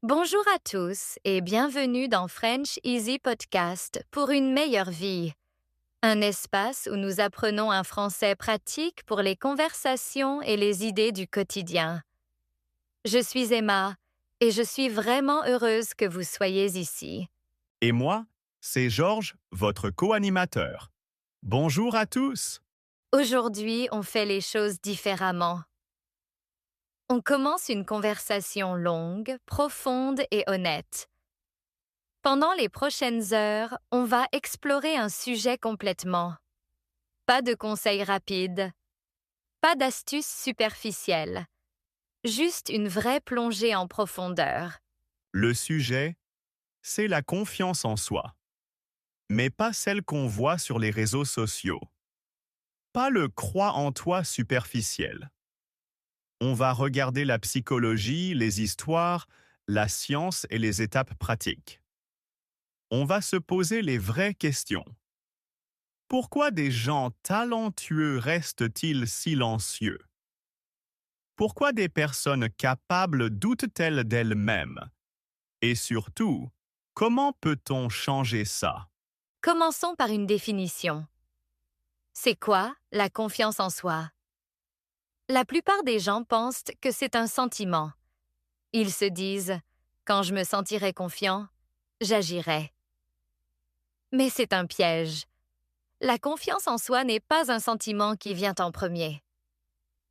Bonjour à tous et bienvenue dans French Easy Podcast pour une meilleure vie. Un espace où nous apprenons un français pratique pour les conversations et les idées du quotidien. Je suis Emma et je suis vraiment heureuse que vous soyez ici. Et moi, c'est Georges, votre co-animateur. Bonjour à tous. Aujourd'hui, on fait les choses différemment. On commence une conversation longue, profonde et honnête. Pendant les prochaines heures, on va explorer un sujet complètement. Pas de conseils rapides, pas d'astuces superficielles, juste une vraie plongée en profondeur. Le sujet, c'est la confiance en soi, mais pas celle qu'on voit sur les réseaux sociaux. Pas le crois en toi superficiel. On va regarder la psychologie, les histoires, la science et les étapes pratiques. On va se poser les vraies questions. Pourquoi des gens talentueux restent-ils silencieux? Pourquoi des personnes capables doutent-elles d'elles-mêmes? Et surtout, comment peut-on changer ça? Commençons par une définition. C'est quoi la confiance en soi? La plupart des gens pensent que c'est un sentiment. Ils se disent « quand je me sentirai confiant, j'agirai ». Mais c'est un piège. La confiance en soi n'est pas un sentiment qui vient en premier.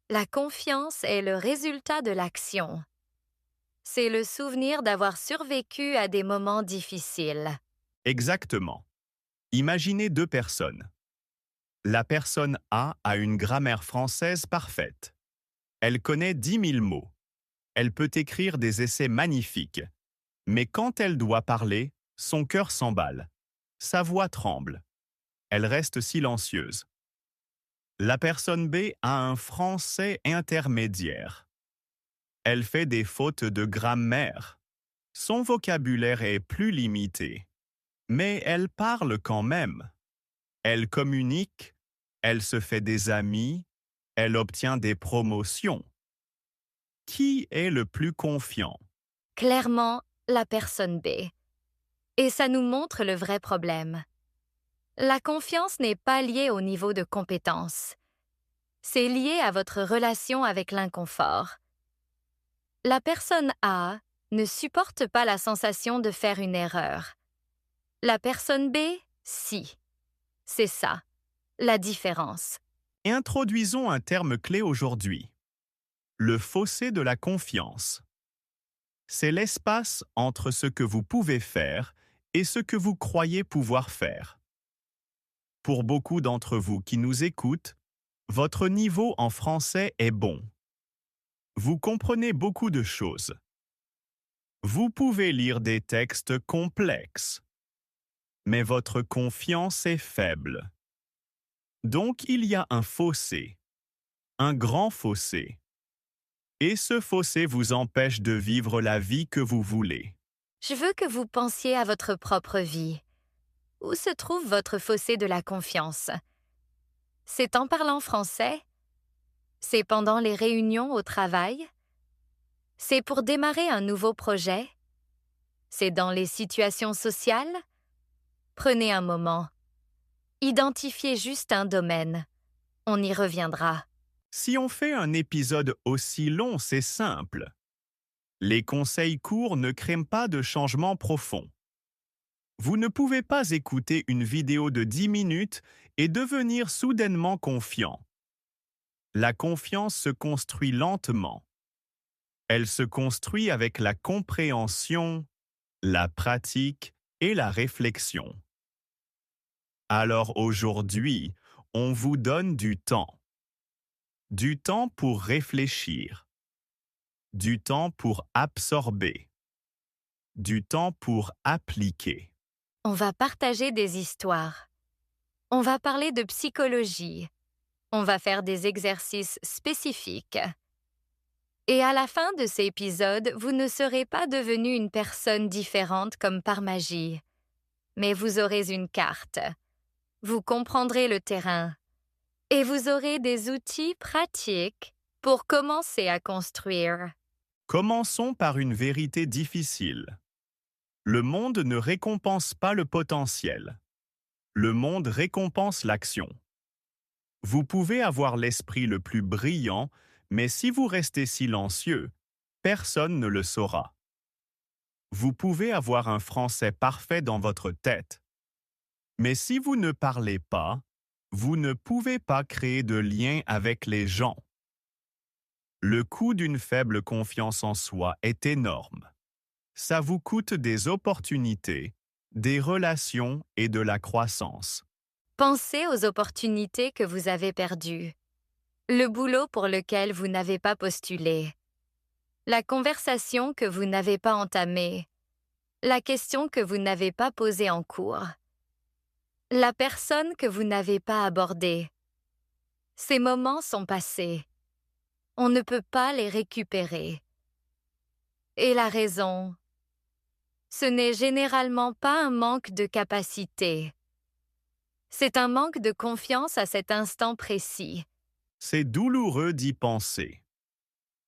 La confiance est le résultat de l'action. C'est le souvenir d'avoir survécu à des moments difficiles. Exactement. Imaginez deux personnes. La personne A une grammaire française parfaite. Elle connaît 10 000 mots. Elle peut écrire des essais magnifiques. Mais quand elle doit parler, son cœur s'emballe. Sa voix tremble. Elle reste silencieuse. La personne B a un français intermédiaire. Elle fait des fautes de grammaire. Son vocabulaire est plus limité. Mais elle parle quand même. Elle communique, elle se fait des amis, elle obtient des promotions. Qui est le plus confiant? Clairement, la personne B. Et ça nous montre le vrai problème. La confiance n'est pas liée au niveau de compétence. C'est lié à votre relation avec l'inconfort. La personne A ne supporte pas la sensation de faire une erreur. La personne B, si. C'est ça, la différence. Introduisons un terme clé aujourd'hui. Le fossé de la confiance. C'est l'espace entre ce que vous pouvez faire et ce que vous croyez pouvoir faire. Pour beaucoup d'entre vous qui nous écoutent, votre niveau en français est bon. Vous comprenez beaucoup de choses. Vous pouvez lire des textes complexes. Mais votre confiance est faible. Donc il y a un fossé, un grand fossé. Et ce fossé vous empêche de vivre la vie que vous voulez. Je veux que vous pensiez à votre propre vie. Où se trouve votre fossé de la confiance? C'est en parlant français? C'est pendant les réunions au travail? C'est pour démarrer un nouveau projet? C'est dans les situations sociales? Prenez un moment. Identifiez juste un domaine. On y reviendra. Si on fait un épisode aussi long, c'est simple. Les conseils courts ne créent pas de changement profond. Vous ne pouvez pas écouter une vidéo de 10 minutes et devenir soudainement confiant. La confiance se construit lentement. Elle se construit avec la compréhension, la pratique et la réflexion. Alors aujourd'hui, on vous donne du temps. Du temps pour réfléchir. Du temps pour absorber. Du temps pour appliquer. On va partager des histoires. On va parler de psychologie. On va faire des exercices spécifiques. Et à la fin de ces épisodes, vous ne serez pas devenu une personne différente comme par magie. Mais vous aurez une carte. Vous comprendrez le terrain. Et vous aurez des outils pratiques pour commencer à construire. Commençons par une vérité difficile. Le monde ne récompense pas le potentiel. Le monde récompense l'action. Vous pouvez avoir l'esprit le plus brillant, mais si vous restez silencieux, personne ne le saura. Vous pouvez avoir un français parfait dans votre tête, mais si vous ne parlez pas, vous ne pouvez pas créer de lien avec les gens. Le coût d'une faible confiance en soi est énorme. Ça vous coûte des opportunités, des relations et de la croissance. Pensez aux opportunités que vous avez perdues, le boulot pour lequel vous n'avez pas postulé, la conversation que vous n'avez pas entamée, la question que vous n'avez pas posée en cours, la personne que vous n'avez pas abordée. Ces moments sont passés. On ne peut pas les récupérer. Et la raison, ce n'est généralement pas un manque de capacité. C'est un manque de confiance à cet instant précis. C'est douloureux d'y penser.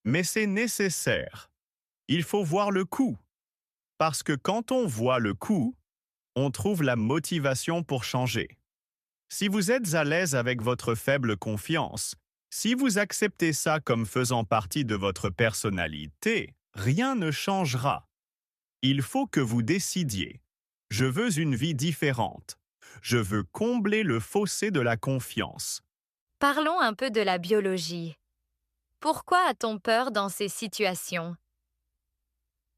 Mais c'est nécessaire. Il faut voir le coût. Parce que quand on voit le coût, on trouve la motivation pour changer. Si vous êtes à l'aise avec votre faible confiance, si vous acceptez ça comme faisant partie de votre personnalité, rien ne changera. Il faut que vous décidiez. Je veux une vie différente. Je veux combler le fossé de la confiance. Parlons un peu de la biologie. Pourquoi a-t-on peur dans ces situations?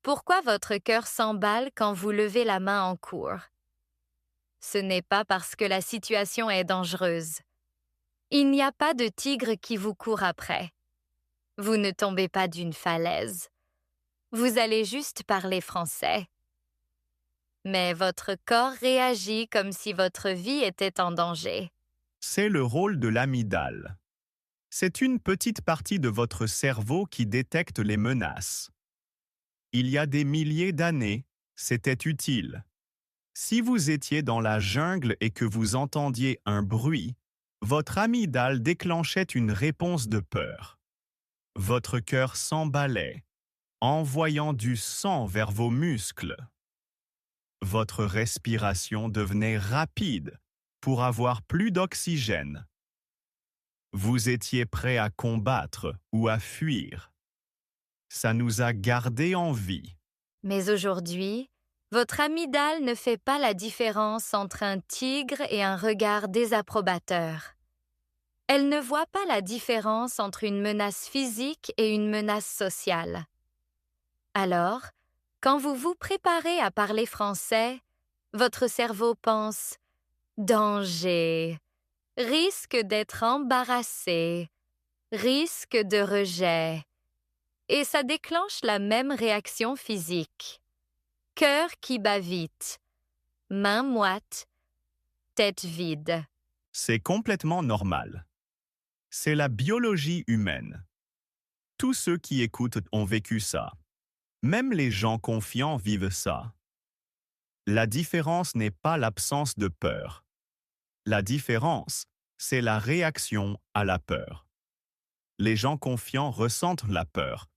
Pourquoi votre cœur s'emballe quand vous levez la main en cours? Ce n'est pas parce que la situation est dangereuse. Il n'y a pas de tigre qui vous court après. Vous ne tombez pas d'une falaise. Vous allez juste parler français. Mais votre corps réagit comme si votre vie était en danger. C'est le rôle de l'amygdale. C'est une petite partie de votre cerveau qui détecte les menaces. Il y a des milliers d'années, c'était utile. Si vous étiez dans la jungle et que vous entendiez un bruit, votre amygdale déclenchait une réponse de peur. Votre cœur s'emballait, envoyant du sang vers vos muscles. Votre respiration devenait rapide pour avoir plus d'oxygène. Vous étiez prêt à combattre ou à fuir. Ça nous a gardés en vie. Mais aujourd'hui, votre amygdale ne fait pas la différence entre un tigre et un regard désapprobateur. Elle ne voit pas la différence entre une menace physique et une menace sociale. Alors, quand vous vous préparez à parler français, votre cerveau pense « danger », risque d'être embarrassé, risque de rejet, et ça déclenche la même réaction physique. Cœur qui bat vite, mains moites, tête vide. C'est complètement normal. C'est la biologie humaine. Tous ceux qui écoutent ont vécu ça. Même les gens confiants vivent ça. La différence n'est pas l'absence de peur. La différence, c'est la réaction à la peur. Les gens confiants ressentent la peur,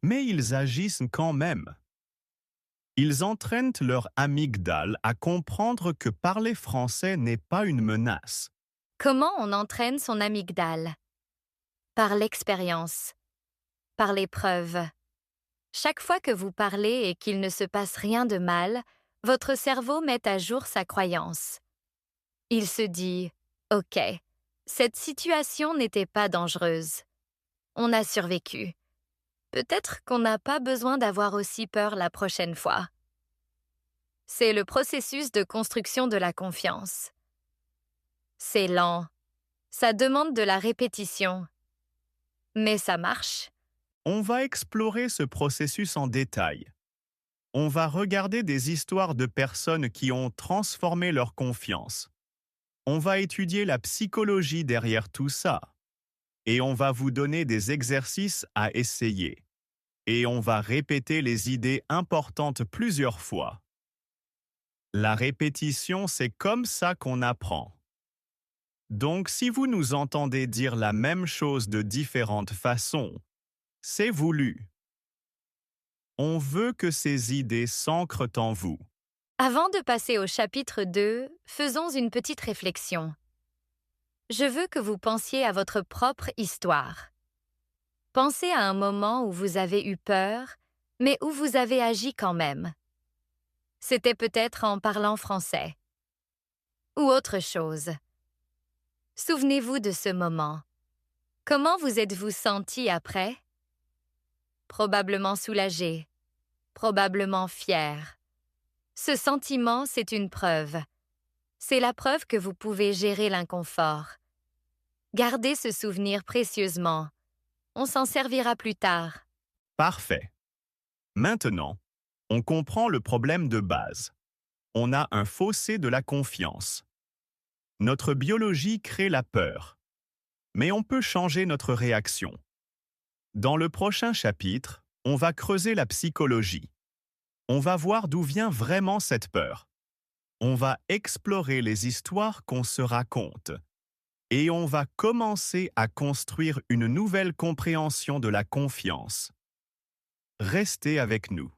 mais ils agissent quand même. Ils entraînent leur amygdale à comprendre que parler français n'est pas une menace. Comment on entraîne son amygdale? Par l'expérience, par l'épreuve. Chaque fois que vous parlez et qu'il ne se passe rien de mal, votre cerveau met à jour sa croyance. Il se dit « Ok, cette situation n'était pas dangereuse. On a survécu. Peut-être qu'on n'a pas besoin d'avoir aussi peur la prochaine fois. » C'est le processus de construction de la confiance. C'est lent. Ça demande de la répétition. Mais ça marche. On va explorer ce processus en détail. On va regarder des histoires de personnes qui ont transformé leur confiance. On va étudier la psychologie derrière tout ça. Et on va vous donner des exercices à essayer. Et on va répéter les idées importantes plusieurs fois. La répétition, c'est comme ça qu'on apprend. Donc, si vous nous entendez dire la même chose de différentes façons, c'est voulu. On veut que ces idées s'ancrent en vous. Avant de passer au chapitre 2, faisons une petite réflexion. Je veux que vous pensiez à votre propre histoire. Pensez à un moment où vous avez eu peur, mais où vous avez agi quand même. C'était peut-être en parlant français. Ou autre chose. Souvenez-vous de ce moment. Comment vous êtes-vous senti après? Probablement soulagé, probablement fier. Ce sentiment, c'est une preuve. C'est la preuve que vous pouvez gérer l'inconfort. Gardez ce souvenir précieusement. On s'en servira plus tard. Parfait. Maintenant, on comprend le problème de base. On a un fossé de la confiance. Notre biologie crée la peur. Mais on peut changer notre réaction. Dans le prochain chapitre, on va creuser la psychologie. On va voir d'où vient vraiment cette peur. On va explorer les histoires qu'on se raconte. Et on va commencer à construire une nouvelle compréhension de la confiance. Restez avec nous.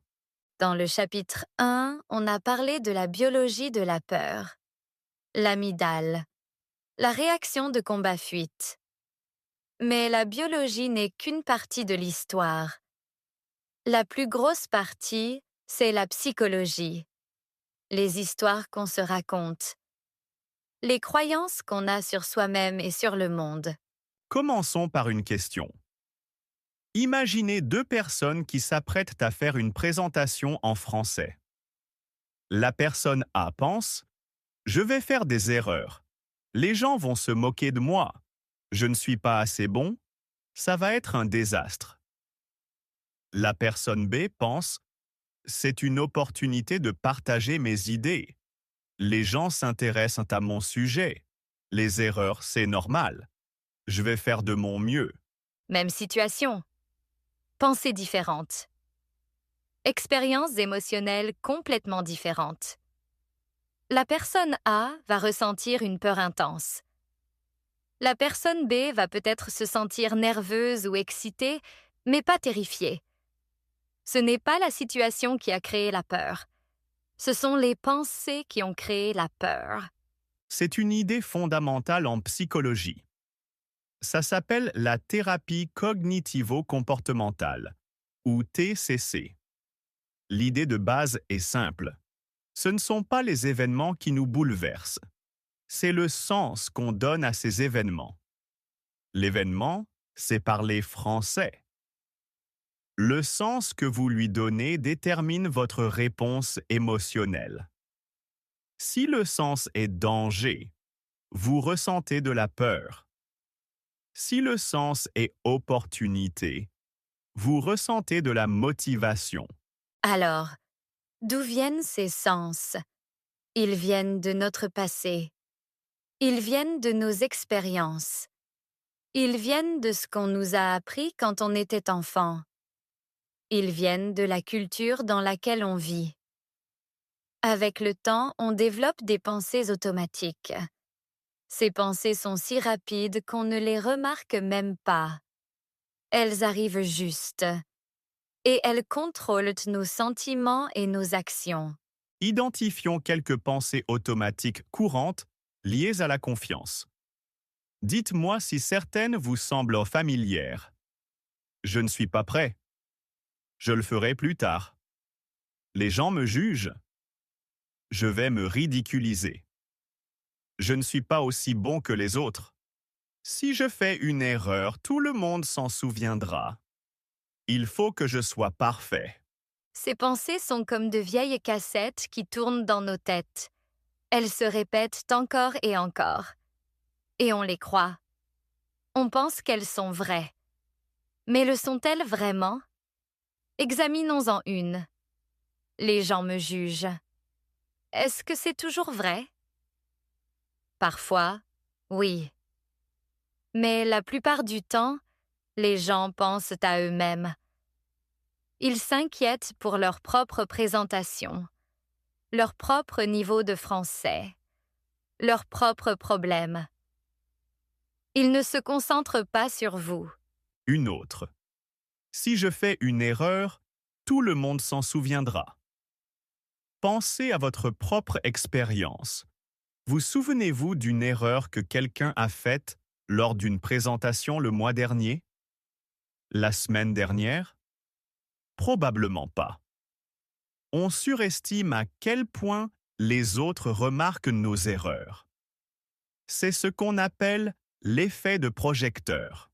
Dans le chapitre 1, on a parlé de la biologie de la peur. L'amygdale. La réaction de combat-fuite. Mais la biologie n'est qu'une partie de l'histoire. La plus grosse partie, c'est la psychologie. Les histoires qu'on se raconte. Les croyances qu'on a sur soi-même et sur le monde. Commençons par une question. Imaginez deux personnes qui s'apprêtent à faire une présentation en français. La personne A pense « Je vais faire des erreurs. Les gens vont se moquer de moi. Je ne suis pas assez bon. Ça va être un désastre. » La personne B pense « C'est une opportunité de partager mes idées. Les gens s'intéressent à mon sujet. Les erreurs, c'est normal. Je vais faire de mon mieux. » Même situation. Pensées différentes. Expériences émotionnelles complètement différentes. La personne A va ressentir une peur intense. La personne B va peut-être se sentir nerveuse ou excitée, mais pas terrifiée. Ce n'est pas la situation qui a créé la peur. Ce sont les pensées qui ont créé la peur. C'est une idée fondamentale en psychologie. Ça s'appelle la thérapie cognitivo-comportementale, ou TCC. L'idée de base est simple. Ce ne sont pas les événements qui nous bouleversent. C'est le sens qu'on donne à ces événements. L'événement, c'est parler français. Le sens que vous lui donnez détermine votre réponse émotionnelle. Si le sens est danger, vous ressentez de la peur. Si le sens est opportunité, vous ressentez de la motivation. Alors, d'où viennent ces sens? Ils viennent de notre passé. Ils viennent de nos expériences. Ils viennent de ce qu'on nous a appris quand on était enfant. Ils viennent de la culture dans laquelle on vit. Avec le temps, on développe des pensées automatiques. Ces pensées sont si rapides qu'on ne les remarque même pas. Elles arrivent juste. Et elles contrôlent nos sentiments et nos actions. Identifions quelques pensées automatiques courantes liées à la confiance. Dites-moi si certaines vous semblent familières. Je ne suis pas prêt. Je le ferai plus tard. Les gens me jugent. Je vais me ridiculiser. Je ne suis pas aussi bon que les autres. Si je fais une erreur, tout le monde s'en souviendra. Il faut que je sois parfait. Ces pensées sont comme de vieilles cassettes qui tournent dans nos têtes. Elles se répètent encore et encore. Et on les croit. On pense qu'elles sont vraies. Mais le sont-elles vraiment? Examinons-en une. Les gens me jugent. Est-ce que c'est toujours vrai? Parfois, oui. Mais la plupart du temps, les gens pensent à eux-mêmes. Ils s'inquiètent pour leur propre présentation, leur propre niveau de français, leurs propres problèmes. Ils ne se concentrent pas sur vous. Une autre. Si je fais une erreur, tout le monde s'en souviendra. Pensez à votre propre expérience. Vous souvenez-vous d'une erreur que quelqu'un a faite lors d'une présentation le mois dernier? La semaine dernière? Probablement pas. On surestime à quel point les autres remarquent nos erreurs. C'est ce qu'on appelle l'effet de projecteur.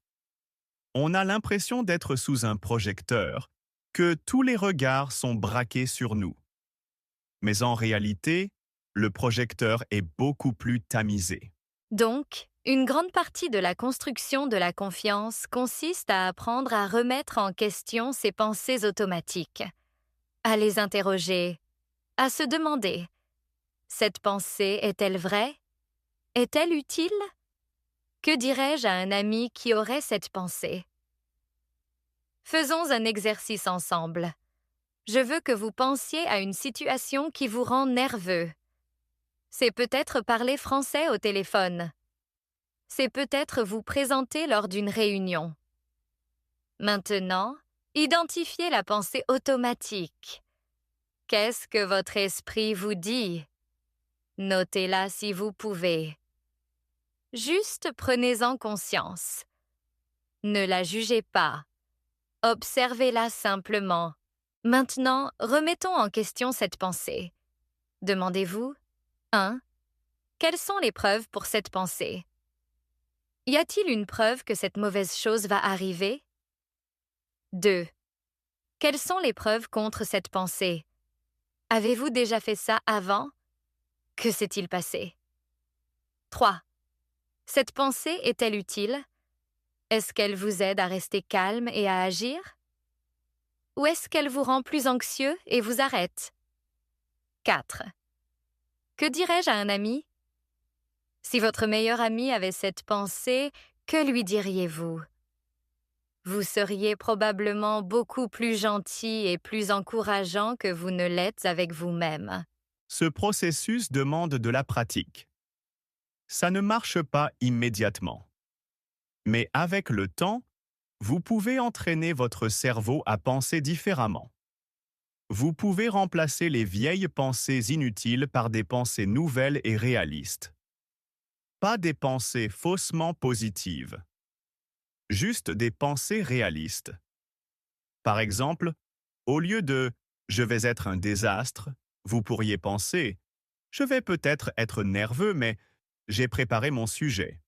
On a l'impression d'être sous un projecteur, que tous les regards sont braqués sur nous. Mais en réalité, le projecteur est beaucoup plus tamisé. Donc, une grande partie de la construction de la confiance consiste à apprendre à remettre en question ses pensées automatiques, à les interroger, à se demander: cette pensée est-elle vraie? Est-elle utile? Que dirais-je à un ami qui aurait cette pensée? Faisons un exercice ensemble. Je veux que vous pensiez à une situation qui vous rend nerveux. C'est peut-être parler français au téléphone. C'est peut-être vous présenter lors d'une réunion. Maintenant, identifiez la pensée automatique. Qu'est-ce que votre esprit vous dit? Notez-la si vous pouvez. Juste prenez-en conscience. Ne la jugez pas. Observez-la simplement. Maintenant, remettons en question cette pensée. Demandez-vous: 1. Quelles sont les preuves pour cette pensée? Y a-t-il une preuve que cette mauvaise chose va arriver? 2. Quelles sont les preuves contre cette pensée? Avez-vous déjà fait ça avant? Que s'est-il passé? 3. Cette pensée est-elle utile? Est-ce qu'elle vous aide à rester calme et à agir? Ou est-ce qu'elle vous rend plus anxieux et vous arrête? 4. Que dirais-je à un ami? Si votre meilleur ami avait cette pensée, que lui diriez-vous? Vous seriez probablement beaucoup plus gentil et plus encourageant que vous ne l'êtes avec vous-même. Ce processus demande de la pratique. Ça ne marche pas immédiatement. Mais avec le temps, vous pouvez entraîner votre cerveau à penser différemment. Vous pouvez remplacer les vieilles pensées inutiles par des pensées nouvelles et réalistes. Pas des pensées faussement positives. Juste des pensées réalistes. Par exemple, au lieu de « je vais être un désastre », vous pourriez penser « je vais peut-être être nerveux, mais j'ai préparé mon sujet.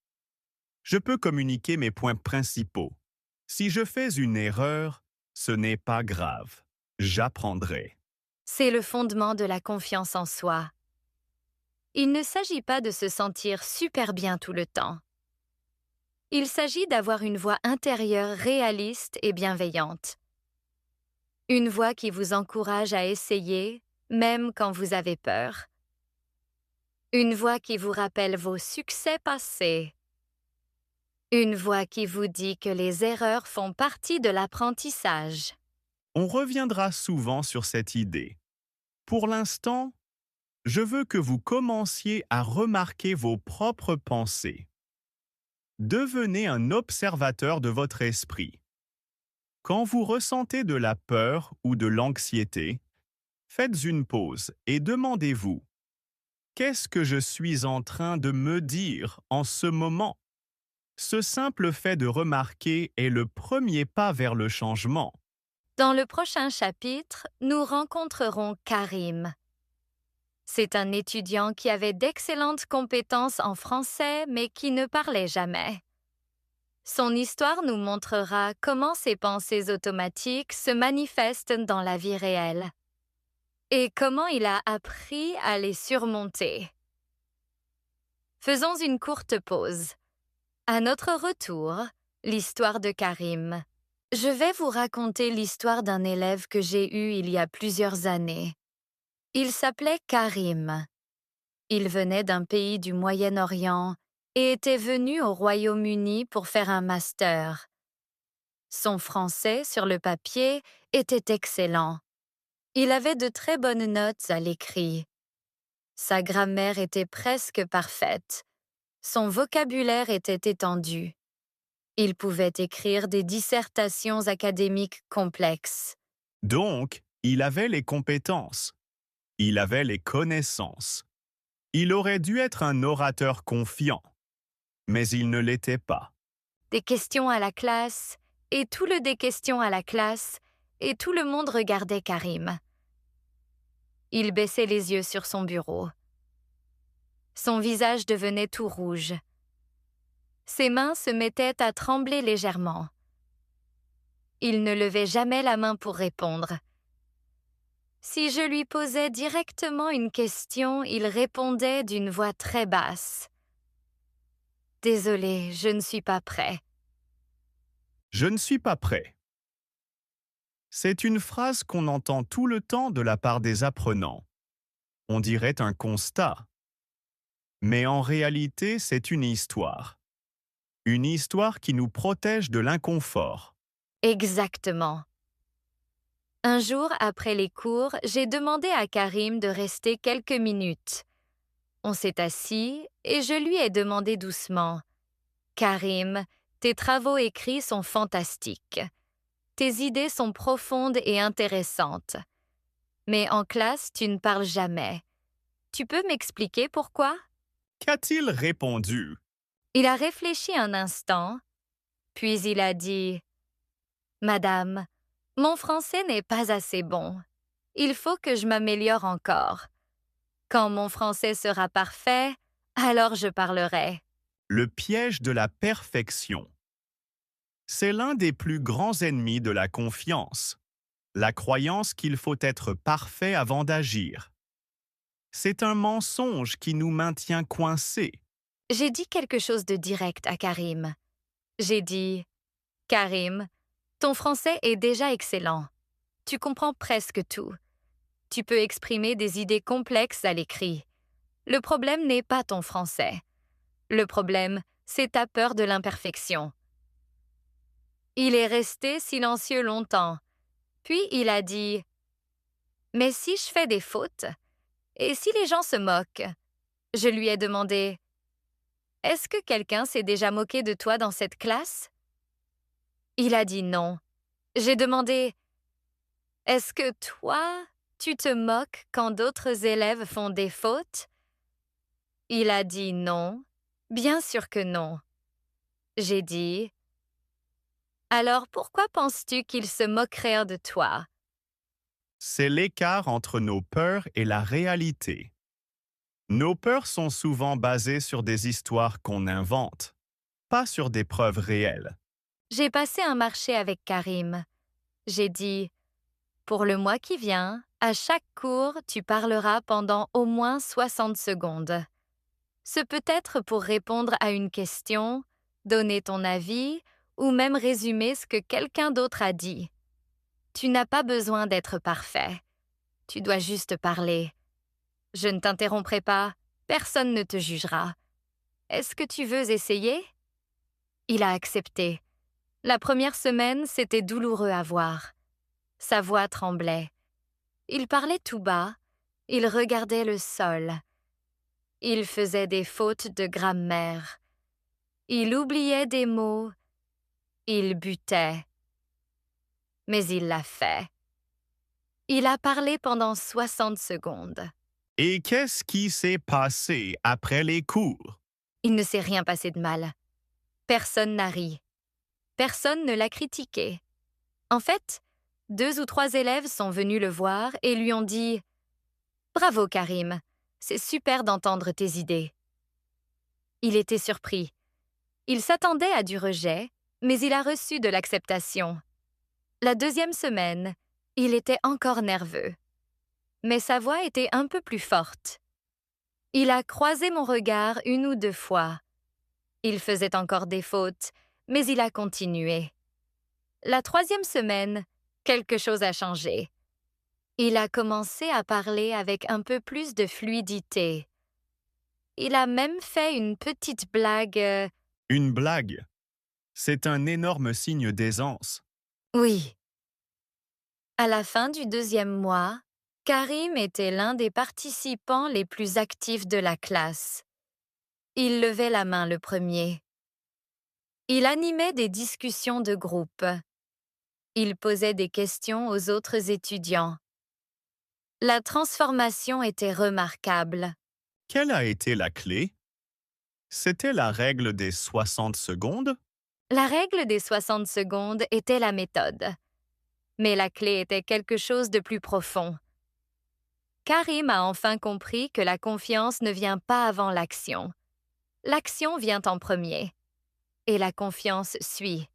Je peux communiquer mes points principaux. Si je fais une erreur, ce n'est pas grave. J'apprendrai. » C'est le fondement de la confiance en soi. Il ne s'agit pas de se sentir super bien tout le temps. Il s'agit d'avoir une voix intérieure réaliste et bienveillante. Une voix qui vous encourage à essayer, même quand vous avez peur. Une voix qui vous rappelle vos succès passés. Une voix qui vous dit que les erreurs font partie de l'apprentissage. On reviendra souvent sur cette idée. Pour l'instant, je veux que vous commenciez à remarquer vos propres pensées. Devenez un observateur de votre esprit. Quand vous ressentez de la peur ou de l'anxiété, faites une pause et demandez-vous: qu'est-ce que je suis en train de me dire en ce moment? Ce simple fait de remarquer est le premier pas vers le changement. Dans le prochain chapitre, nous rencontrerons Karim. C'est un étudiant qui avait d'excellentes compétences en français mais qui ne parlait jamais. Son histoire nous montrera comment ses pensées automatiques se manifestent dans la vie réelle et comment il a appris à les surmonter. Faisons une courte pause. À notre retour, l'histoire de Karim. Je vais vous raconter l'histoire d'un élève que j'ai eu il y a plusieurs années. Il s'appelait Karim. Il venait d'un pays du Moyen-Orient et était venu au Royaume-Uni pour faire un master. Son français, sur le papier, était excellent. Il avait de très bonnes notes à l'écrit. Sa grammaire était presque parfaite. Son vocabulaire était étendu. Il pouvait écrire des dissertations académiques complexes. Donc, il avait les compétences. Il avait les connaissances. Il aurait dû être un orateur confiant, mais il ne l'était pas. Des questions à la classe, et tout le des questions à la classe, et tout le monde regardait Karim. Il baissait les yeux sur son bureau. Son visage devenait tout rouge. Ses mains se mettaient à trembler légèrement. Il ne levait jamais la main pour répondre. Si je lui posais directement une question, il répondait d'une voix très basse. « Désolé, je ne suis pas prêt. » Je ne suis pas prêt. C'est une phrase qu'on entend tout le temps de la part des apprenants. On dirait un constat. Mais en réalité, c'est une histoire. Une histoire qui nous protège de l'inconfort. Exactement. Un jour, après les cours, j'ai demandé à Karim de rester quelques minutes. On s'est assis et je lui ai demandé doucement. « Karim, tes travaux écrits sont fantastiques. Tes idées sont profondes et intéressantes. Mais en classe, tu ne parles jamais. Tu peux m'expliquer pourquoi? » Qu'a-t-il répondu? Il a réfléchi un instant, puis il a dit « Madame, mon français n'est pas assez bon. Il faut que je m'améliore encore. Quand mon français sera parfait, alors je parlerai. » Le piège de la perfection. C'est l'un des plus grands ennemis de la confiance. La croyance qu'il faut être parfait avant d'agir. C'est un mensonge qui nous maintient coincés. J'ai dit quelque chose de direct à Karim. J'ai dit « Karim, ton français est déjà excellent. Tu comprends presque tout. Tu peux exprimer des idées complexes à l'écrit. Le problème n'est pas ton français. Le problème, c'est ta peur de l'imperfection. » Il est resté silencieux longtemps. Puis il a dit « Mais si je fais des fautes? Et si les gens se moquent? » Je lui ai demandé « Est-ce que quelqu'un s'est déjà moqué de toi dans cette classe? » Il a dit non. J'ai demandé « Est-ce que toi, tu te moques quand d'autres élèves font des fautes? » Il a dit non. Bien sûr que non. J'ai dit « Alors pourquoi penses-tu qu'ils se moqueraient de toi? » C'est l'écart entre nos peurs et la réalité. Nos peurs sont souvent basées sur des histoires qu'on invente, pas sur des preuves réelles. J'ai passé un marché avec Karim. J'ai dit « Pour le mois qui vient, à chaque cours, tu parleras pendant au moins 60 secondes. Ce peut être pour répondre à une question, donner ton avis ou même résumer ce que quelqu'un d'autre a dit. Tu n'as pas besoin d'être parfait. Tu dois juste parler. Je ne t'interromprai pas, personne ne te jugera. Est-ce que tu veux essayer? » Il a accepté. La première semaine, c'était douloureux à voir. Sa voix tremblait. Il parlait tout bas. Il regardait le sol. Il faisait des fautes de grammaire. Il oubliait des mots. Il butait. Mais il l'a fait. Il a parlé pendant 60 secondes. Et qu'est-ce qui s'est passé après les cours? Il ne s'est rien passé de mal. Personne n'a ri. Personne ne l'a critiqué. En fait, 2 ou 3 élèves sont venus le voir et lui ont dit « Bravo Karim, c'est super d'entendre tes idées. » Il était surpris. Il s'attendait à du rejet, mais il a reçu de l'acceptation. La deuxième semaine, il était encore nerveux. Mais sa voix était un peu plus forte. Il a croisé mon regard 1 ou 2 fois. Il faisait encore des fautes, mais il a continué. La 3e semaine, quelque chose a changé. Il a commencé à parler avec un peu plus de fluidité. Il a même fait une petite blague. Une blague. C'est un énorme signe d'aisance. Oui. À la fin du 2e mois, Karim était l'un des participants les plus actifs de la classe. Il levait la main le premier. Il animait des discussions de groupe. Il posait des questions aux autres étudiants. La transformation était remarquable. Quelle a été la clé? C'était la règle des 60 secondes? La règle des 60 secondes était la méthode. Mais la clé était quelque chose de plus profond. Karim a enfin compris que la confiance ne vient pas avant l'action. L'action vient en premier. Et la confiance suit.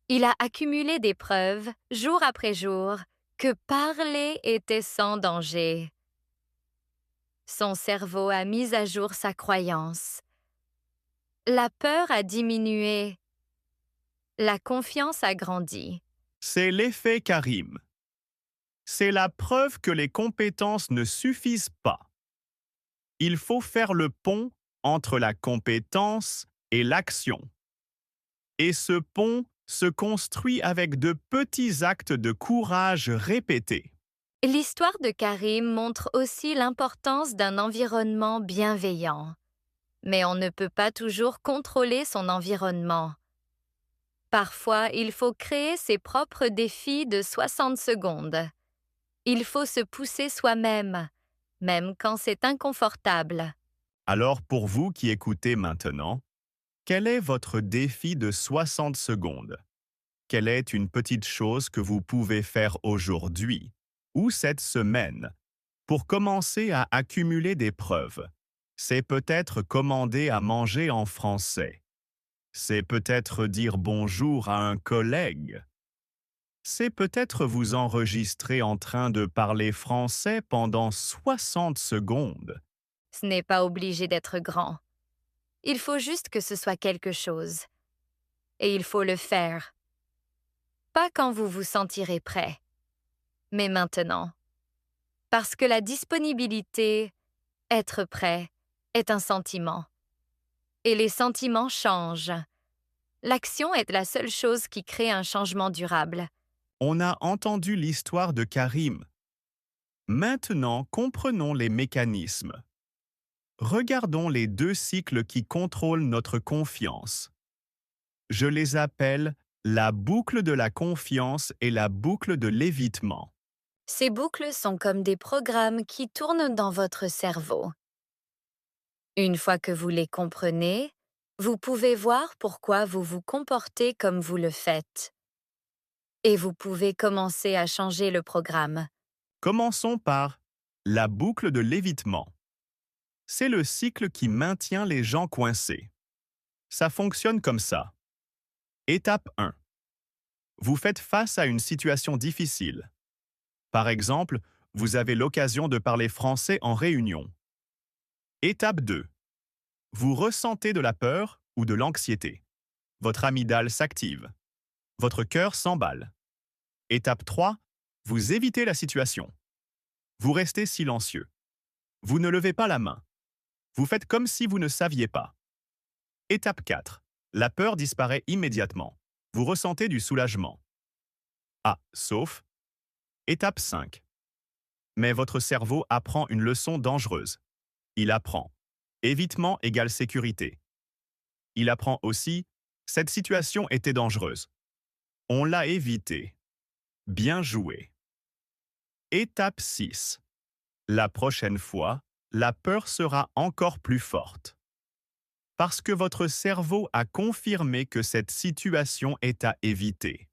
Il a accumulé des preuves, jour après jour, que parler était sans danger. Son cerveau a mis à jour sa croyance. La peur a diminué. La confiance a grandi. C'est l'effet Karim. C'est la preuve que les compétences ne suffisent pas. Il faut faire le pont entre la compétence et l'action. Et ce pont se construit avec de petits actes de courage répétés. L'histoire de Karim montre aussi l'importance d'un environnement bienveillant. Mais on ne peut pas toujours contrôler son environnement. Parfois, il faut créer ses propres défis de 60 secondes. Il faut se pousser soi-même, même quand c'est inconfortable. Alors pour vous qui écoutez maintenant, quel est votre défi de 60 secondes? Quelle est une petite chose que vous pouvez faire aujourd'hui ou cette semaine pour commencer à accumuler des preuves? C'est peut-être commander à manger en français. C'est peut-être dire bonjour à un collègue. C'est peut-être vous enregistrer en train de parler français pendant 60 secondes. Ce n'est pas obligé d'être grand. Il faut juste que ce soit quelque chose. Et il faut le faire. Pas quand vous vous sentirez prêt, mais maintenant. Parce que la disponibilité, être prêt, est un sentiment. Et les sentiments changent. L'action est la seule chose qui crée un changement durable. On a entendu l'histoire de Karim. Maintenant, comprenons les mécanismes. Regardons les deux cycles qui contrôlent notre confiance. Je les appelle la boucle de la confiance et la boucle de l'évitement. Ces boucles sont comme des programmes qui tournent dans votre cerveau. Une fois que vous les comprenez, vous pouvez voir pourquoi vous vous comportez comme vous le faites. Et vous pouvez commencer à changer le programme. Commençons par la boucle de l'évitement. C'est le cycle qui maintient les gens coincés. Ça fonctionne comme ça. Étape 1. Vous faites face à une situation difficile. Par exemple, vous avez l'occasion de parler français en réunion. Étape 2. Vous ressentez de la peur ou de l'anxiété. Votre amygdale s'active. Votre cœur s'emballe. Étape 3. Vous évitez la situation. Vous restez silencieux. Vous ne levez pas la main. Vous faites comme si vous ne saviez pas. Étape 4. La peur disparaît immédiatement. Vous ressentez du soulagement. Ah, sauf. Étape 5. Mais votre cerveau apprend une leçon dangereuse. Il apprend. Évitement égale sécurité. Il apprend aussi, cette situation était dangereuse. On l'a évitée. Bien joué. Étape 6. La prochaine fois, la peur sera encore plus forte. Parce que votre cerveau a confirmé que cette situation est à éviter.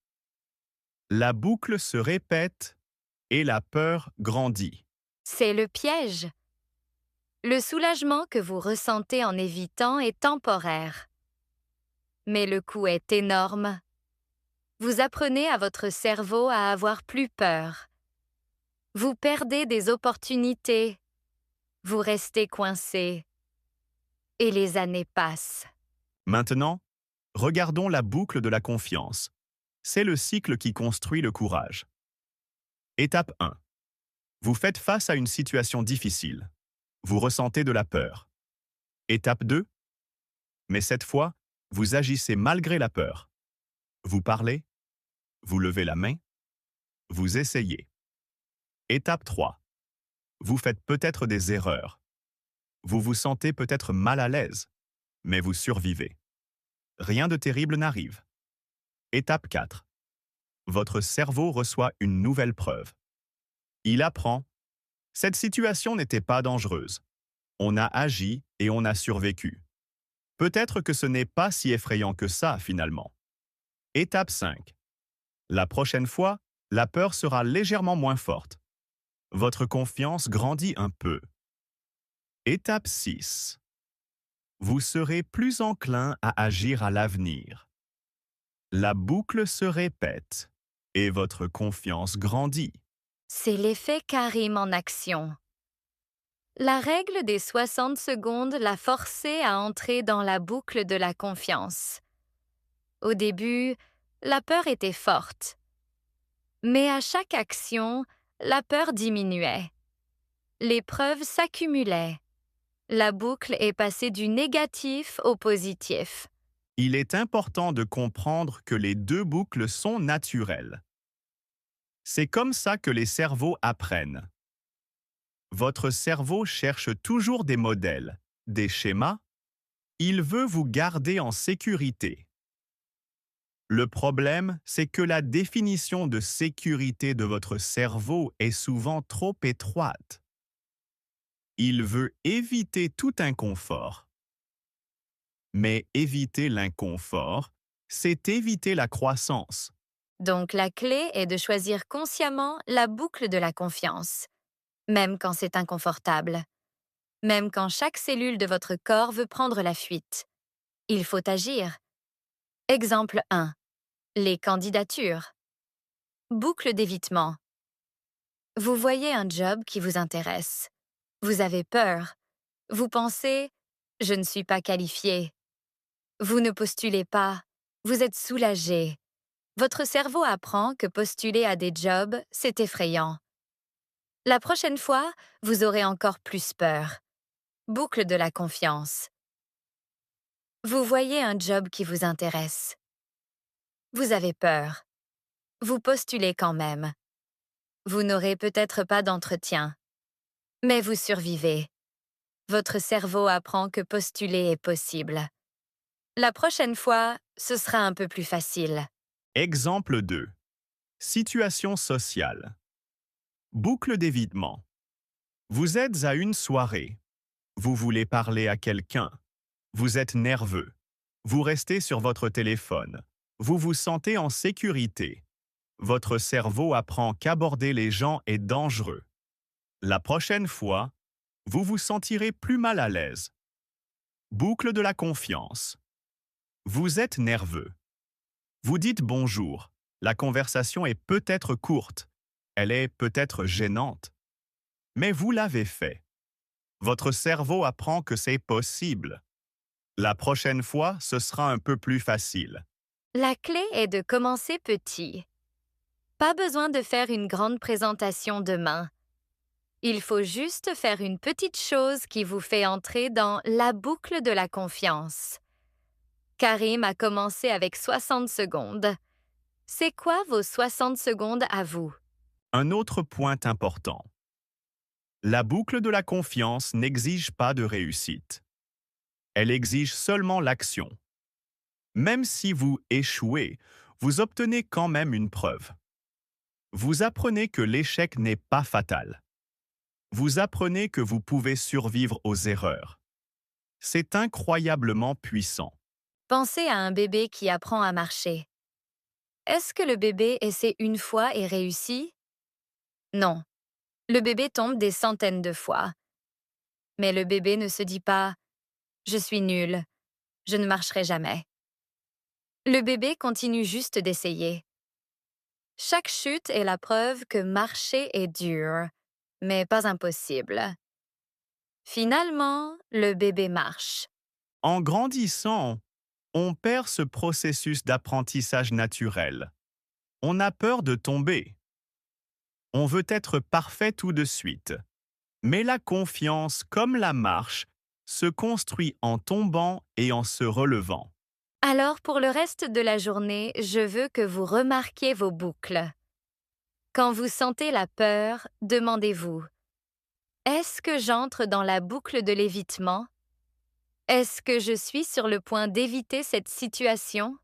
La boucle se répète et la peur grandit. C'est le piège. Le soulagement que vous ressentez en évitant est temporaire. Mais le coût est énorme. Vous apprenez à votre cerveau à avoir plus peur. Vous perdez des opportunités. Vous restez coincé. Et les années passent. Maintenant, regardons la boucle de la confiance. C'est le cycle qui construit le courage. Étape 1. Vous faites face à une situation difficile. Vous ressentez de la peur. Étape 2. Mais cette fois, vous agissez malgré la peur. Vous parlez. Vous levez la main. Vous essayez. Étape 3. Vous faites peut-être des erreurs. Vous vous sentez peut-être mal à l'aise, mais vous survivez. Rien de terrible n'arrive. Étape 4. votre cerveau reçoit une nouvelle preuve. Il apprend. Cette situation n'était pas dangereuse. On a agi et on a survécu. Peut-être que ce n'est pas si effrayant que ça, finalement. Étape 5. La prochaine fois, la peur sera légèrement moins forte. Votre confiance grandit un peu. Étape 6. Vous serez plus enclin à agir à l'avenir. La boucle se répète et votre confiance grandit. C'est l'effet Karim en action. La règle des 60 secondes l'a forcé à entrer dans la boucle de la confiance. Au début, la peur était forte. Mais à chaque action, la peur diminuait. Les preuves s'accumulaient. La boucle est passée du négatif au positif. Il est important de comprendre que les deux boucles sont naturelles. C'est comme ça que les cerveaux apprennent. Votre cerveau cherche toujours des modèles, des schémas. Il veut vous garder en sécurité. Le problème, c'est que la définition de sécurité de votre cerveau est souvent trop étroite. Il veut éviter tout inconfort. Mais éviter l'inconfort, c'est éviter la croissance. Donc la clé est de choisir consciemment la boucle de la confiance, même quand c'est inconfortable, même quand chaque cellule de votre corps veut prendre la fuite. Il faut agir. Exemple 1. Les candidatures. Boucle d'évitement. Vous voyez un job qui vous intéresse. Vous avez peur. Vous pensez « je ne suis pas qualifié ». Vous ne postulez pas. Vous êtes soulagé. Votre cerveau apprend que postuler à des jobs, c'est effrayant. La prochaine fois, vous aurez encore plus peur. Boucle de la confiance. Vous voyez un job qui vous intéresse. Vous avez peur. Vous postulez quand même. Vous n'aurez peut-être pas d'entretien. Mais vous survivez. Votre cerveau apprend que postuler est possible. La prochaine fois, ce sera un peu plus facile. Exemple 2. Situation sociale. Boucle d'évitement. Vous êtes à une soirée. Vous voulez parler à quelqu'un. Vous êtes nerveux. Vous restez sur votre téléphone. Vous vous sentez en sécurité. Votre cerveau apprend qu'aborder les gens est dangereux. La prochaine fois, vous vous sentirez plus mal à l'aise. Boucle de la confiance. Vous êtes nerveux. Vous dites bonjour. La conversation est peut-être courte. Elle est peut-être gênante. Mais vous l'avez fait. Votre cerveau apprend que c'est possible. La prochaine fois, ce sera un peu plus facile. La clé est de commencer petit. Pas besoin de faire une grande présentation demain. Il faut juste faire une petite chose qui vous fait entrer dans la boucle de la confiance. Karim a commencé avec 60 secondes. C'est quoi vos 60 secondes à vous? Un autre point important. La boucle de la confiance n'exige pas de réussite. Elle exige seulement l'action. Même si vous échouez, vous obtenez quand même une preuve. Vous apprenez que l'échec n'est pas fatal. Vous apprenez que vous pouvez survivre aux erreurs. C'est incroyablement puissant. Pensez à un bébé qui apprend à marcher. Est-ce que le bébé essaie une fois et réussit? Non. Le bébé tombe des centaines de fois. Mais le bébé ne se dit pas « je suis nul, je ne marcherai jamais ». Le bébé continue juste d'essayer. Chaque chute est la preuve que marcher est dur, mais pas impossible. Finalement, le bébé marche. En grandissant, on perd ce processus d'apprentissage naturel. On a peur de tomber. On veut être parfait tout de suite. Mais la confiance, comme la marche, se construit en tombant et en se relevant. Alors, pour le reste de la journée, je veux que vous remarquiez vos boucles. Quand vous sentez la peur, demandez-vous « Est-ce que j'entre dans la boucle de l'évitement? Est-ce que je suis sur le point d'éviter cette situation? »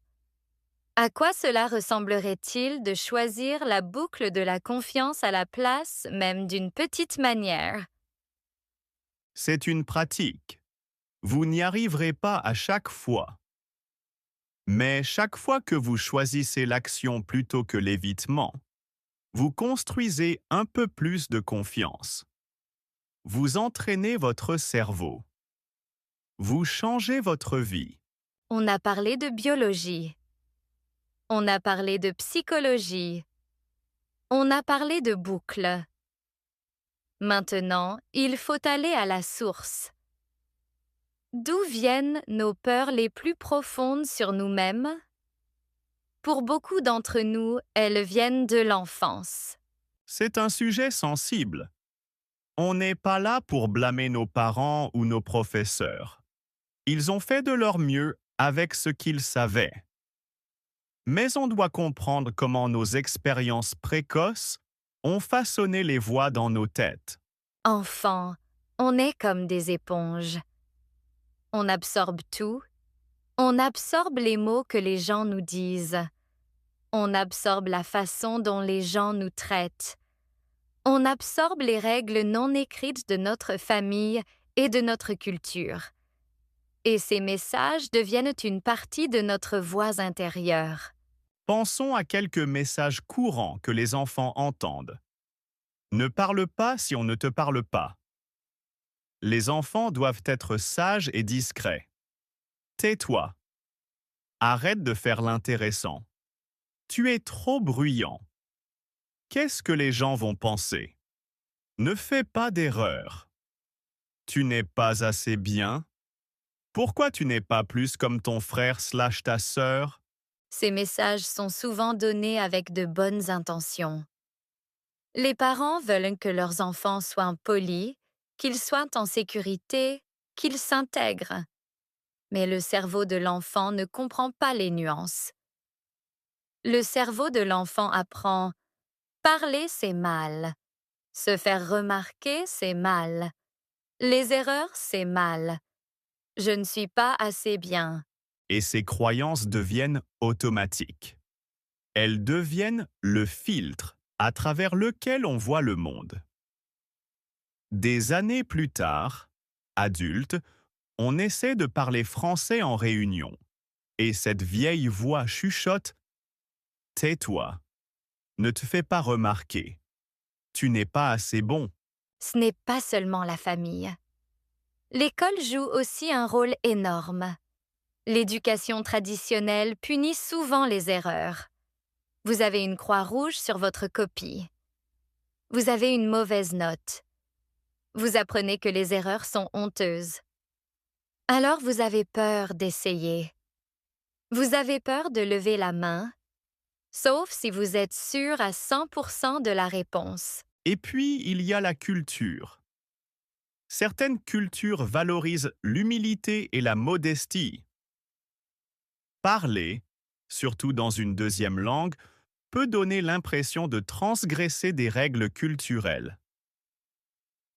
À quoi cela ressemblerait-il de choisir la boucle de la confiance à la place même d'une petite manière? C'est une pratique. Vous n'y arriverez pas à chaque fois. Mais chaque fois que vous choisissez l'action plutôt que l'évitement, vous construisez un peu plus de confiance. Vous entraînez votre cerveau. Vous changez votre vie. On a parlé de biologie. On a parlé de psychologie. On a parlé de boucle. Maintenant, il faut aller à la source. D'où viennent nos peurs les plus profondes sur nous-mêmes? Pour beaucoup d'entre nous, elles viennent de l'enfance. C'est un sujet sensible. On n'est pas là pour blâmer nos parents ou nos professeurs. Ils ont fait de leur mieux avec ce qu'ils savaient. Mais on doit comprendre comment nos expériences précoces ont façonné les voies dans nos têtes. Enfants, on est comme des éponges. On absorbe tout. On absorbe les mots que les gens nous disent. On absorbe la façon dont les gens nous traitent. On absorbe les règles non écrites de notre famille et de notre culture. Et ces messages deviennent une partie de notre voix intérieure. Pensons à quelques messages courants que les enfants entendent. Ne parle pas si on ne te parle pas. Les enfants doivent être sages et discrets. Tais-toi. Arrête de faire l'intéressant. Tu es trop bruyant. Qu'est-ce que les gens vont penser? Ne fais pas d'erreur. Tu n'es pas assez bien. Pourquoi tu n'es pas plus comme ton frère/ta sœur? Ces messages sont souvent donnés avec de bonnes intentions. Les parents veulent que leurs enfants soient polis, qu'ils soient en sécurité, qu'ils s'intègrent. Mais le cerveau de l'enfant ne comprend pas les nuances. Le cerveau de l'enfant apprend « parler, c'est mal »,« se faire remarquer, c'est mal »,« les erreurs, c'est mal »,« je ne suis pas assez bien ». Et ces croyances deviennent automatiques. Elles deviennent le filtre à travers lequel on voit le monde. Des années plus tard, adulte, on essaie de parler français en réunion. Et cette vieille voix chuchote « Tais-toi, ne te fais pas remarquer, tu n'es pas assez bon ». Ce n'est pas seulement la famille. L'école joue aussi un rôle énorme. L'éducation traditionnelle punit souvent les erreurs. Vous avez une croix rouge sur votre copie. Vous avez une mauvaise note. Vous apprenez que les erreurs sont honteuses. Alors vous avez peur d'essayer. Vous avez peur de lever la main, sauf si vous êtes sûr à 100% de la réponse. Et puis, il y a la culture. Certaines cultures valorisent l'humilité et la modestie. Parler, surtout dans une deuxième langue, peut donner l'impression de transgresser des règles culturelles.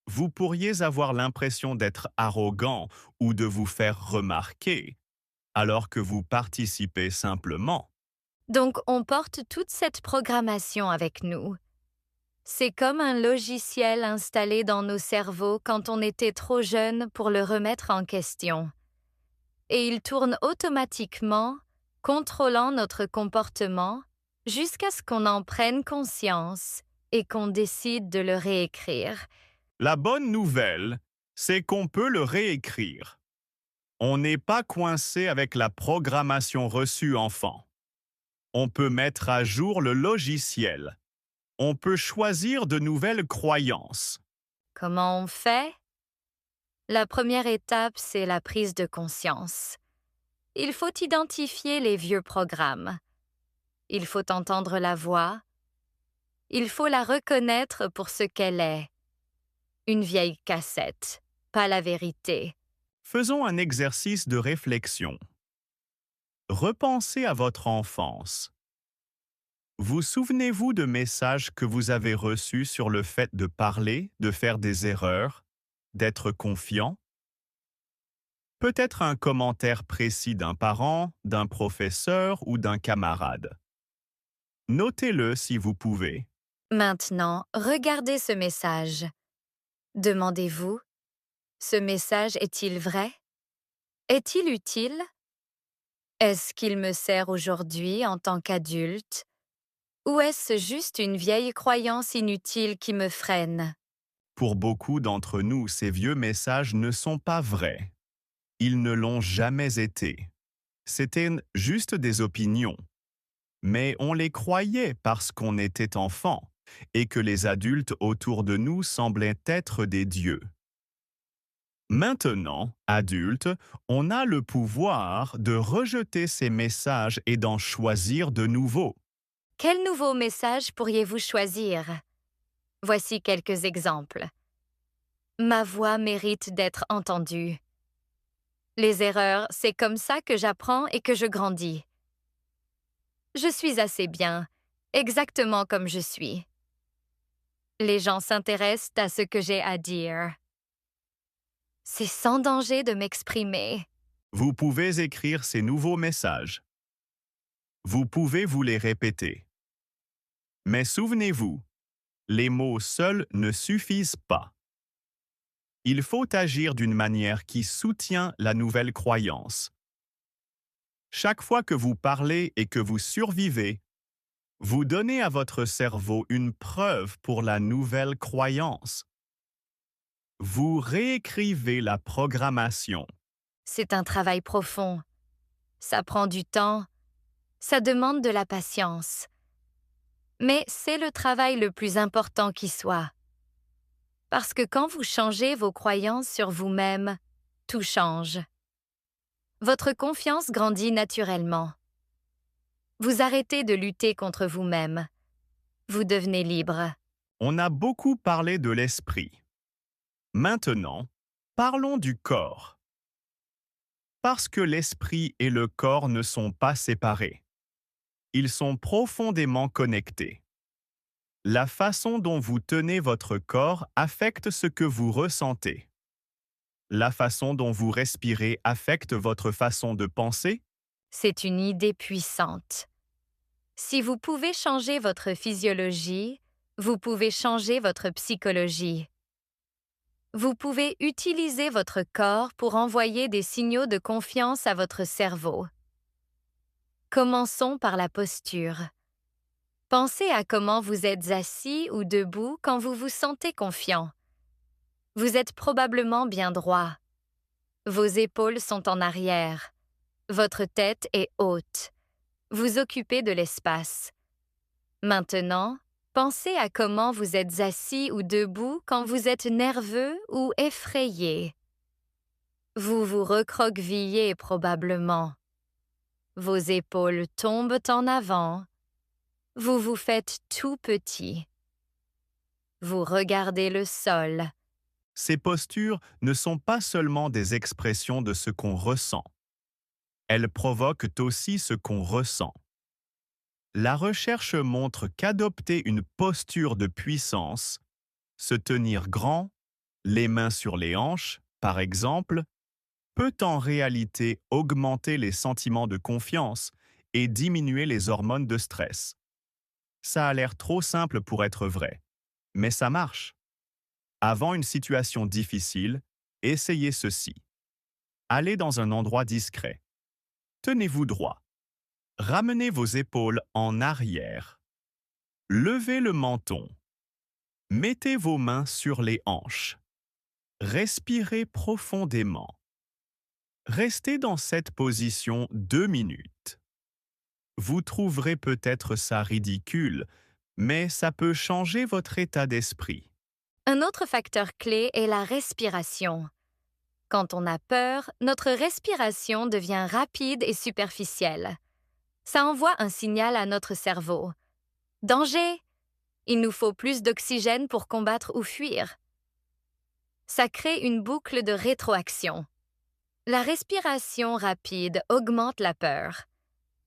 Vous pourriez avoir l'impression d'être arrogant ou de vous faire remarquer, alors que vous participez simplement. Donc on porte toute cette programmation avec nous. C'est comme un logiciel installé dans nos cerveaux quand on était trop jeune pour le remettre en question. Et il tourne automatiquement, contrôlant notre comportement, jusqu'à ce qu'on en prenne conscience et qu'on décide de le réécrire. La bonne nouvelle, c'est qu'on peut le réécrire. On n'est pas coincé avec la programmation reçue enfant. On peut mettre à jour le logiciel. On peut choisir de nouvelles croyances. Comment on fait? La première étape, c'est la prise de conscience. Il faut identifier les vieux programmes. Il faut entendre la voix. Il faut la reconnaître pour ce qu'elle est. Une vieille cassette, pas la vérité. Faisons un exercice de réflexion. Repensez à votre enfance. Vous souvenez-vous de messages que vous avez reçus sur le fait de parler, de faire des erreurs, d'être confiant? Peut-être un commentaire précis d'un parent, d'un professeur ou d'un camarade. Notez-le si vous pouvez. Maintenant, regardez ce message. Demandez-vous, ce message est-il vrai? Est-il utile? Est-ce qu'il me sert aujourd'hui en tant qu'adulte? Ou est-ce juste une vieille croyance inutile qui me freine? Pour beaucoup d'entre nous, ces vieux messages ne sont pas vrais. Ils ne l'ont jamais été. C'étaient juste des opinions. Mais on les croyait parce qu'on était enfant et que les adultes autour de nous semblaient être des dieux. Maintenant, adultes, on a le pouvoir de rejeter ces messages et d'en choisir de nouveaux. Quel nouveau message pourriez-vous choisir? Voici quelques exemples. Ma voix mérite d'être entendue. Les erreurs, c'est comme ça que j'apprends et que je grandis. Je suis assez bien, exactement comme je suis. Les gens s'intéressent à ce que j'ai à dire. C'est sans danger de m'exprimer. Vous pouvez écrire ces nouveaux messages. Vous pouvez vous les répéter. Mais souvenez-vous, les mots seuls ne suffisent pas. Il faut agir d'une manière qui soutient la nouvelle croyance. Chaque fois que vous parlez et que vous survivez, vous donnez à votre cerveau une preuve pour la nouvelle croyance. Vous réécrivez la programmation. C'est un travail profond. Ça prend du temps. Ça demande de la patience. Mais c'est le travail le plus important qui soit. Parce que quand vous changez vos croyances sur vous-même, tout change. Votre confiance grandit naturellement. Vous arrêtez de lutter contre vous-même. Vous devenez libre. On a beaucoup parlé de l'esprit. Maintenant, parlons du corps. Parce que l'esprit et le corps ne sont pas séparés. Ils sont profondément connectés. La façon dont vous tenez votre corps affecte ce que vous ressentez. La façon dont vous respirez affecte votre façon de penser. C'est une idée puissante. Si vous pouvez changer votre physiologie, vous pouvez changer votre psychologie. Vous pouvez utiliser votre corps pour envoyer des signaux de confiance à votre cerveau. Commençons par la posture. Pensez à comment vous êtes assis ou debout quand vous vous sentez confiant. Vous êtes probablement bien droit. Vos épaules sont en arrière. Votre tête est haute. Vous occupez de l'espace. Maintenant, pensez à comment vous êtes assis ou debout quand vous êtes nerveux ou effrayé. Vous vous recroquevillez probablement. Vos épaules tombent en avant. Vous vous faites tout petit. Vous regardez le sol. Ces postures ne sont pas seulement des expressions de ce qu'on ressent. Elles provoquent aussi ce qu'on ressent. La recherche montre qu'adopter une posture de puissance, se tenir grand, les mains sur les hanches, par exemple, peut en réalité augmenter les sentiments de confiance et diminuer les hormones de stress. Ça a l'air trop simple pour être vrai, mais ça marche. Avant une situation difficile, essayez ceci. Allez dans un endroit discret. Tenez-vous droit. Ramenez vos épaules en arrière. Levez le menton. Mettez vos mains sur les hanches. Respirez profondément. Restez dans cette position 2 minutes. Vous trouverez peut-être ça ridicule, mais ça peut changer votre état d'esprit. Un autre facteur clé est la respiration. Quand on a peur, notre respiration devient rapide et superficielle. Ça envoie un signal à notre cerveau. Danger! Il nous faut plus d'oxygène pour combattre ou fuir. Ça crée une boucle de rétroaction. La respiration rapide augmente la peur.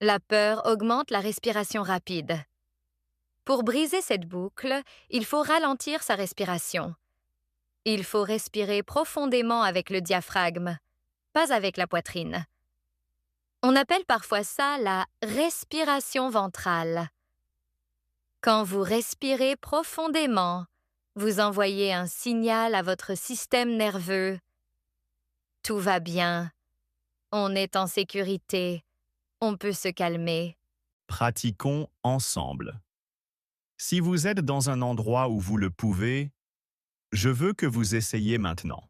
La peur augmente la respiration rapide. Pour briser cette boucle, il faut ralentir sa respiration. Il faut respirer profondément avec le diaphragme. pas avec la poitrine. On appelle parfois ça la respiration ventrale. Quand vous respirez profondément, vous envoyez un signal à votre système nerveux. Tout va bien, on est en sécurité, on peut se calmer. Pratiquons ensemble. Si vous êtes dans un endroit où vous le pouvez, je veux que vous essayiez maintenant.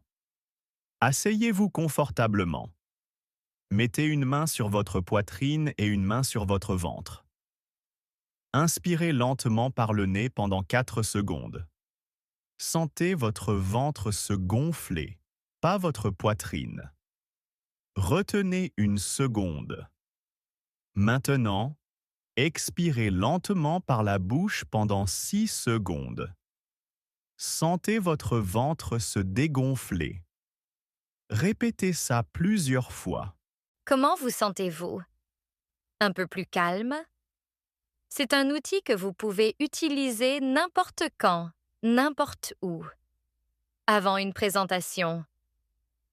Asseyez-vous confortablement. Mettez une main sur votre poitrine et une main sur votre ventre. Inspirez lentement par le nez pendant 4 secondes. Sentez votre ventre se gonfler, pas votre poitrine. Retenez une seconde. Maintenant, expirez lentement par la bouche pendant 6 secondes. Sentez votre ventre se dégonfler. Répétez ça plusieurs fois. Comment vous sentez-vous? Un peu plus calme? C'est un outil que vous pouvez utiliser n'importe quand, n'importe où. Avant une présentation,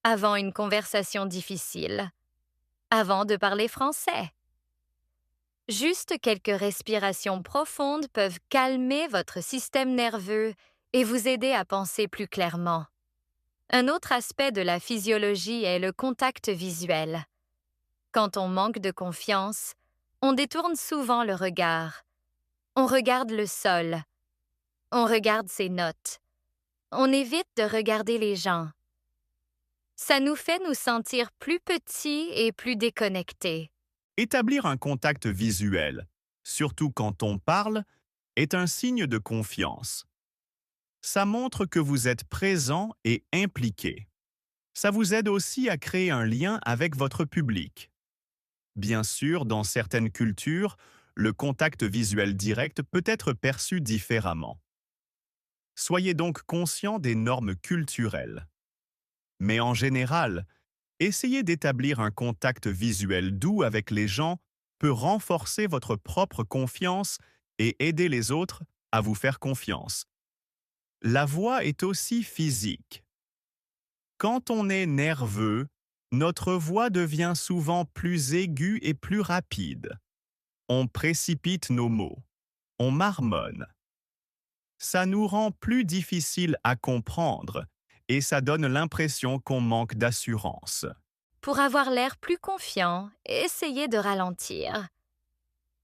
avant une conversation difficile, avant de parler français. Juste quelques respirations profondes peuvent calmer votre système nerveux et vous aider à penser plus clairement. Un autre aspect de la physiologie est le contact visuel. Quand on manque de confiance, on détourne souvent le regard. On regarde le sol. On regarde ses notes. On évite de regarder les gens. Ça nous fait nous sentir plus petits et plus déconnectés. Établir un contact visuel, surtout quand on parle, est un signe de confiance. Ça montre que vous êtes présent et impliqué. Ça vous aide aussi à créer un lien avec votre public. Bien sûr, dans certaines cultures, le contact visuel direct peut être perçu différemment. Soyez donc conscient des normes culturelles. Mais en général, essayer d'établir un contact visuel doux avec les gens peut renforcer votre propre confiance et aider les autres à vous faire confiance. La voix est aussi physique. Quand on est nerveux, notre voix devient souvent plus aiguë et plus rapide. On précipite nos mots. On marmonne. Ça nous rend plus difficile à comprendre et ça donne l'impression qu'on manque d'assurance. Pour avoir l'air plus confiant, essayez de ralentir.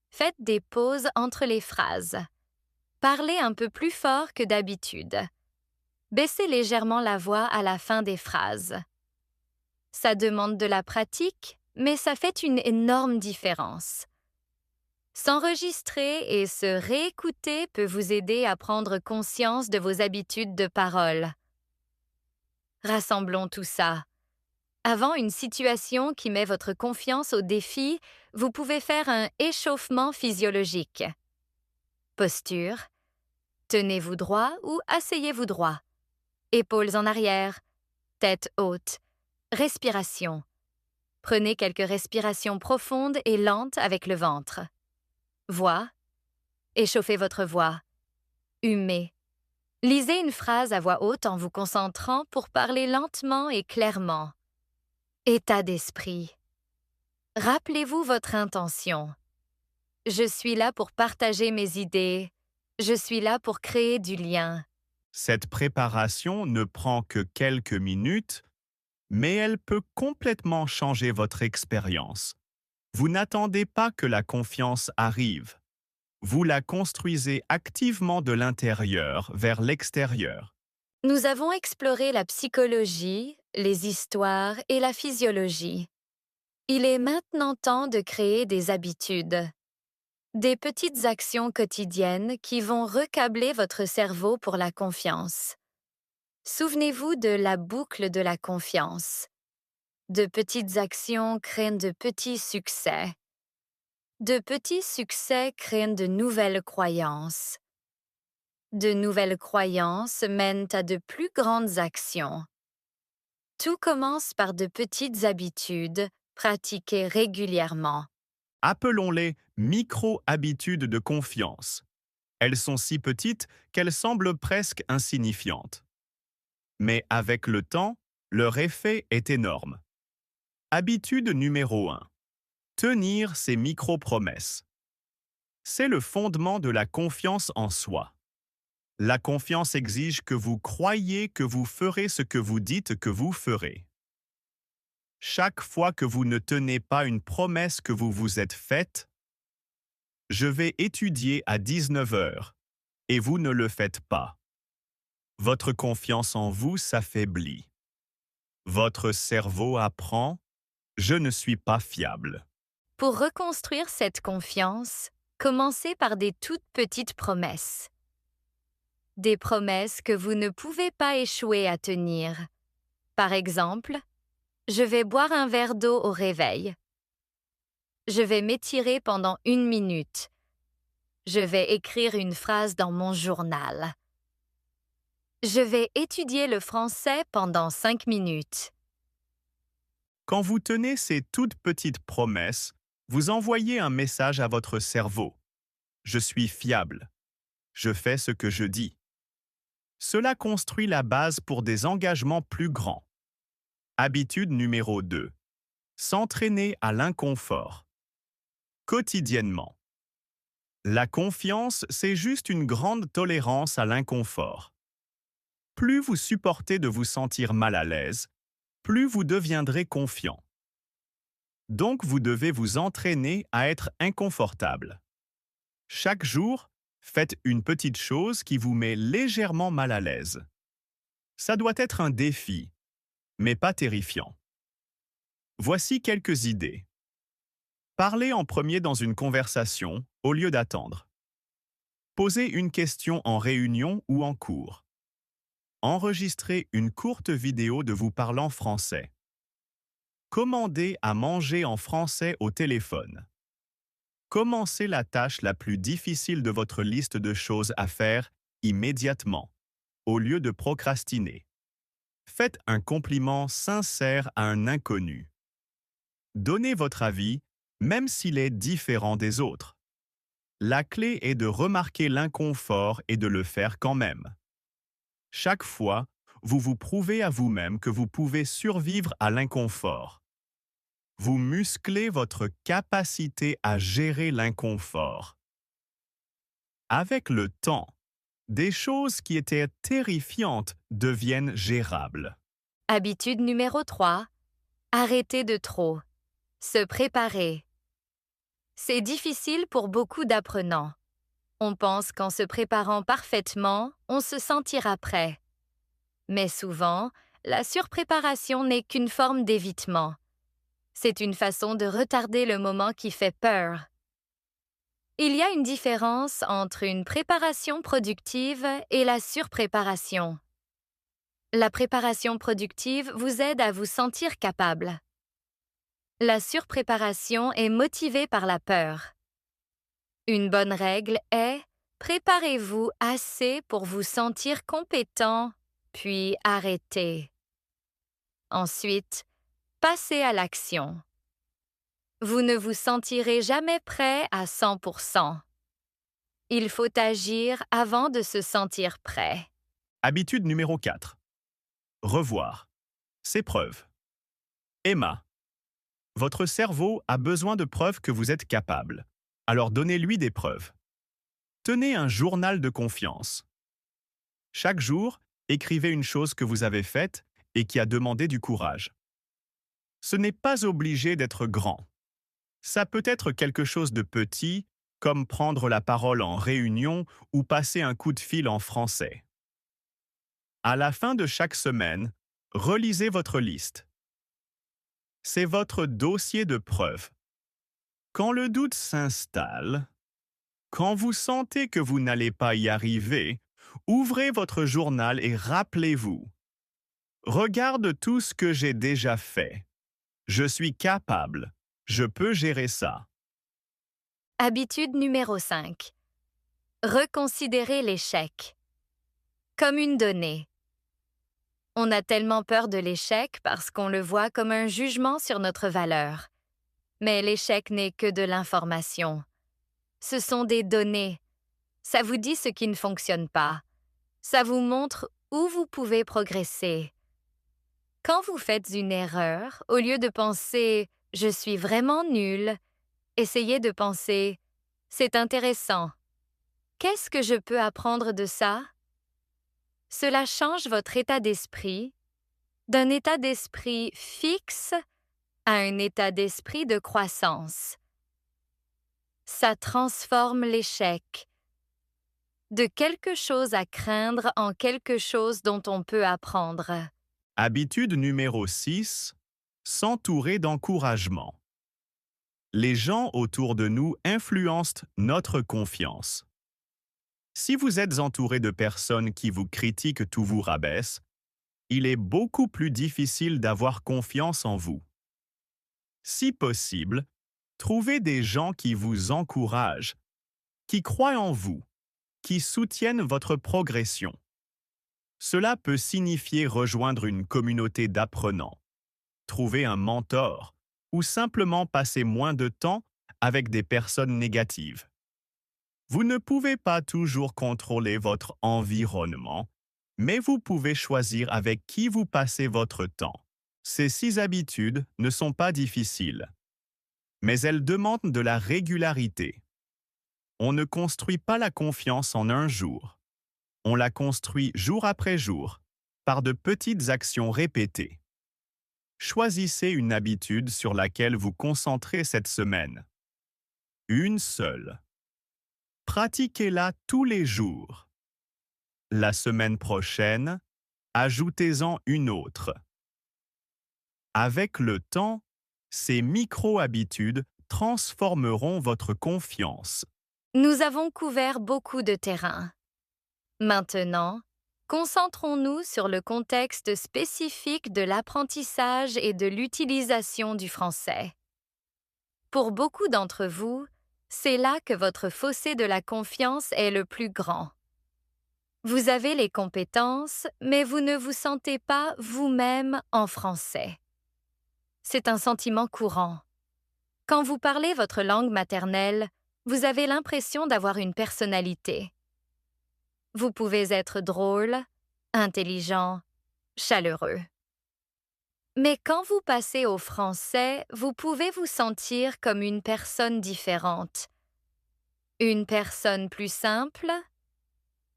Faites des pauses entre les phrases. Parlez un peu plus fort que d'habitude. Baissez légèrement la voix à la fin des phrases. Ça demande de la pratique, mais ça fait une énorme différence. S'enregistrer et se réécouter peut vous aider à prendre conscience de vos habitudes de parole. Rassemblons tout ça. Avant une situation qui met votre confiance au défi, vous pouvez faire un échauffement physiologique. Posture. Tenez-vous droit ou asseyez-vous droit. Épaules en arrière. Tête haute. Respiration. Prenez quelques respirations profondes et lentes avec le ventre. Voix. Échauffez votre voix. Humez. Lisez une phrase à voix haute en vous concentrant pour parler lentement et clairement. État d'esprit. Rappelez-vous votre intention. Je suis là pour partager mes idées. Je suis là pour créer du lien. Cette préparation ne prend que quelques minutes, mais elle peut complètement changer votre expérience. Vous n'attendez pas que la confiance arrive. Vous la construisez activement de l'intérieur vers l'extérieur. Nous avons exploré la psychologie, les histoires et la physiologie. Il est maintenant temps de créer des habitudes. Des petites actions quotidiennes qui vont recabler votre cerveau pour la confiance. Souvenez-vous de la boucle de la confiance. De petites actions créent de petits succès. De petits succès créent de nouvelles croyances. De nouvelles croyances mènent à de plus grandes actions. Tout commence par de petites habitudes pratiquées régulièrement. Appelons-les micro-habitudes de confiance. Elles sont si petites qu'elles semblent presque insignifiantes. Mais avec le temps, leur effet est énorme. Habitude numéro 1. Tenir ses micro-promesses. C'est le fondement de la confiance en soi. La confiance exige que vous croyiez que vous ferez ce que vous dites que vous ferez. Chaque fois que vous ne tenez pas une promesse que vous vous êtes faite, je vais étudier à 19 heures, et vous ne le faites pas. Votre confiance en vous s'affaiblit. Votre cerveau apprend « je ne suis pas fiable ». Pour reconstruire cette confiance, commencez par des toutes petites promesses. Des promesses que vous ne pouvez pas échouer à tenir. Par exemple, je vais boire un verre d'eau au réveil. Je vais m'étirer pendant 1 minute. Je vais écrire une phrase dans mon journal. Je vais étudier le français pendant 5 minutes. Quand vous tenez ces toutes petites promesses, vous envoyez un message à votre cerveau. Je suis fiable. Je fais ce que je dis. Cela construit la base pour des engagements plus grands. Habitude numéro 2. S'entraîner à l'inconfort. Quotidiennement. La confiance, c'est juste une grande tolérance à l'inconfort. Plus vous supportez de vous sentir mal à l'aise, plus vous deviendrez confiant. Donc vous devez vous entraîner à être inconfortable. Chaque jour, faites une petite chose qui vous met légèrement mal à l'aise. Ça doit être un défi, mais pas terrifiant. Voici quelques idées. Parlez en premier dans une conversation au lieu d'attendre. Posez une question en réunion ou en cours. Enregistrez une courte vidéo de vous parlant français. Commandez à manger en français au téléphone. Commencez la tâche la plus difficile de votre liste de choses à faire immédiatement, au lieu de procrastiner. Faites un compliment sincère à un inconnu. Donnez votre avis, même s'il est différent des autres. La clé est de remarquer l'inconfort et de le faire quand même. Chaque fois, vous vous prouvez à vous-même que vous pouvez survivre à l'inconfort. Vous musclez votre capacité à gérer l'inconfort. Avec le temps, des choses qui étaient terrifiantes deviennent gérables. Habitude numéro 3. Arrêter de trop. Se préparer. C'est difficile pour beaucoup d'apprenants. On pense qu'en se préparant parfaitement, on se sentira prêt. Mais souvent, la surpréparation n'est qu'une forme d'évitement. C'est une façon de retarder le moment qui fait peur. Il y a une différence entre une préparation productive et la surpréparation. La préparation productive vous aide à vous sentir capable. La surpréparation est motivée par la peur. Une bonne règle est « préparez-vous assez pour vous sentir compétent, puis arrêtez ». Ensuite, passez à l'action. Vous ne vous sentirez jamais prêt à 100%. Il faut agir avant de se sentir prêt. Habitude numéro 4. Revoir. Ses preuves. Emma. Votre cerveau a besoin de preuves que vous êtes capable. Alors donnez-lui des preuves. Tenez un journal de confiance. Chaque jour, écrivez une chose que vous avez faite et qui a demandé du courage. Ce n'est pas obligé d'être grand. Ça peut être quelque chose de petit, comme prendre la parole en réunion ou passer un coup de fil en français. À la fin de chaque semaine, relisez votre liste. C'est votre dossier de preuves. Quand le doute s'installe, quand vous sentez que vous n'allez pas y arriver, ouvrez votre journal et rappelez-vous. Regarde tout ce que j'ai déjà fait. Je suis capable. Je peux gérer ça. Habitude numéro 5. Reconsidérer l'échec. Comme une donnée. On a tellement peur de l'échec parce qu'on le voit comme un jugement sur notre valeur. Mais l'échec n'est que de l'information. Ce sont des données. Ça vous dit ce qui ne fonctionne pas. Ça vous montre où vous pouvez progresser. Quand vous faites une erreur, au lieu de penser « je suis vraiment nul », essayez de penser « c'est intéressant. Qu'est-ce que je peux apprendre de ça ?» Cela change votre état d'esprit d'un état d'esprit fixe à un état d'esprit de croissance. Ça transforme l'échec de quelque chose à craindre en quelque chose dont on peut apprendre. Habitude numéro 6. S'entourer d'encouragement. Les gens autour de nous influencent notre confiance. Si vous êtes entouré de personnes qui vous critiquent ou vous rabaissent, il est beaucoup plus difficile d'avoir confiance en vous. Si possible, trouvez des gens qui vous encouragent, qui croient en vous, qui soutiennent votre progression. Cela peut signifier rejoindre une communauté d'apprenants, trouver un mentor ou simplement passer moins de temps avec des personnes négatives. Vous ne pouvez pas toujours contrôler votre environnement, mais vous pouvez choisir avec qui vous passez votre temps. Ces 6 habitudes ne sont pas difficiles, mais elles demandent de la régularité. On ne construit pas la confiance en un jour. On la construit jour après jour, par de petites actions répétées. Choisissez une habitude sur laquelle vous concentrez cette semaine. Une seule. Pratiquez-la tous les jours. La semaine prochaine, ajoutez-en une autre. Avec le temps, ces micro-habitudes transformeront votre confiance. Nous avons couvert beaucoup de terrain. Maintenant, concentrons-nous sur le contexte spécifique de l'apprentissage et de l'utilisation du français. Pour beaucoup d'entre vous, c'est là que votre fossé de la confiance est le plus grand. Vous avez les compétences, mais vous ne vous sentez pas vous-même en français. C'est un sentiment courant. Quand vous parlez votre langue maternelle, vous avez l'impression d'avoir une personnalité. Vous pouvez être drôle, intelligent, chaleureux. Mais quand vous passez au français, vous pouvez vous sentir comme une personne différente. Une personne plus simple,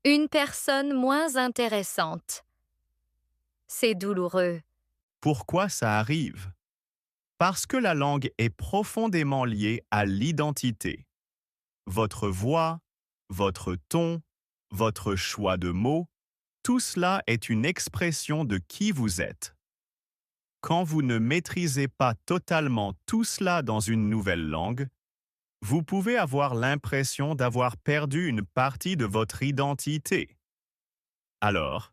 une personne moins intéressante. C'est douloureux. Pourquoi ça arrive? Parce que la langue est profondément liée à l'identité. Votre voix, votre ton, votre choix de mots, tout cela est une expression de qui vous êtes. Quand vous ne maîtrisez pas totalement tout cela dans une nouvelle langue, vous pouvez avoir l'impression d'avoir perdu une partie de votre identité. Alors,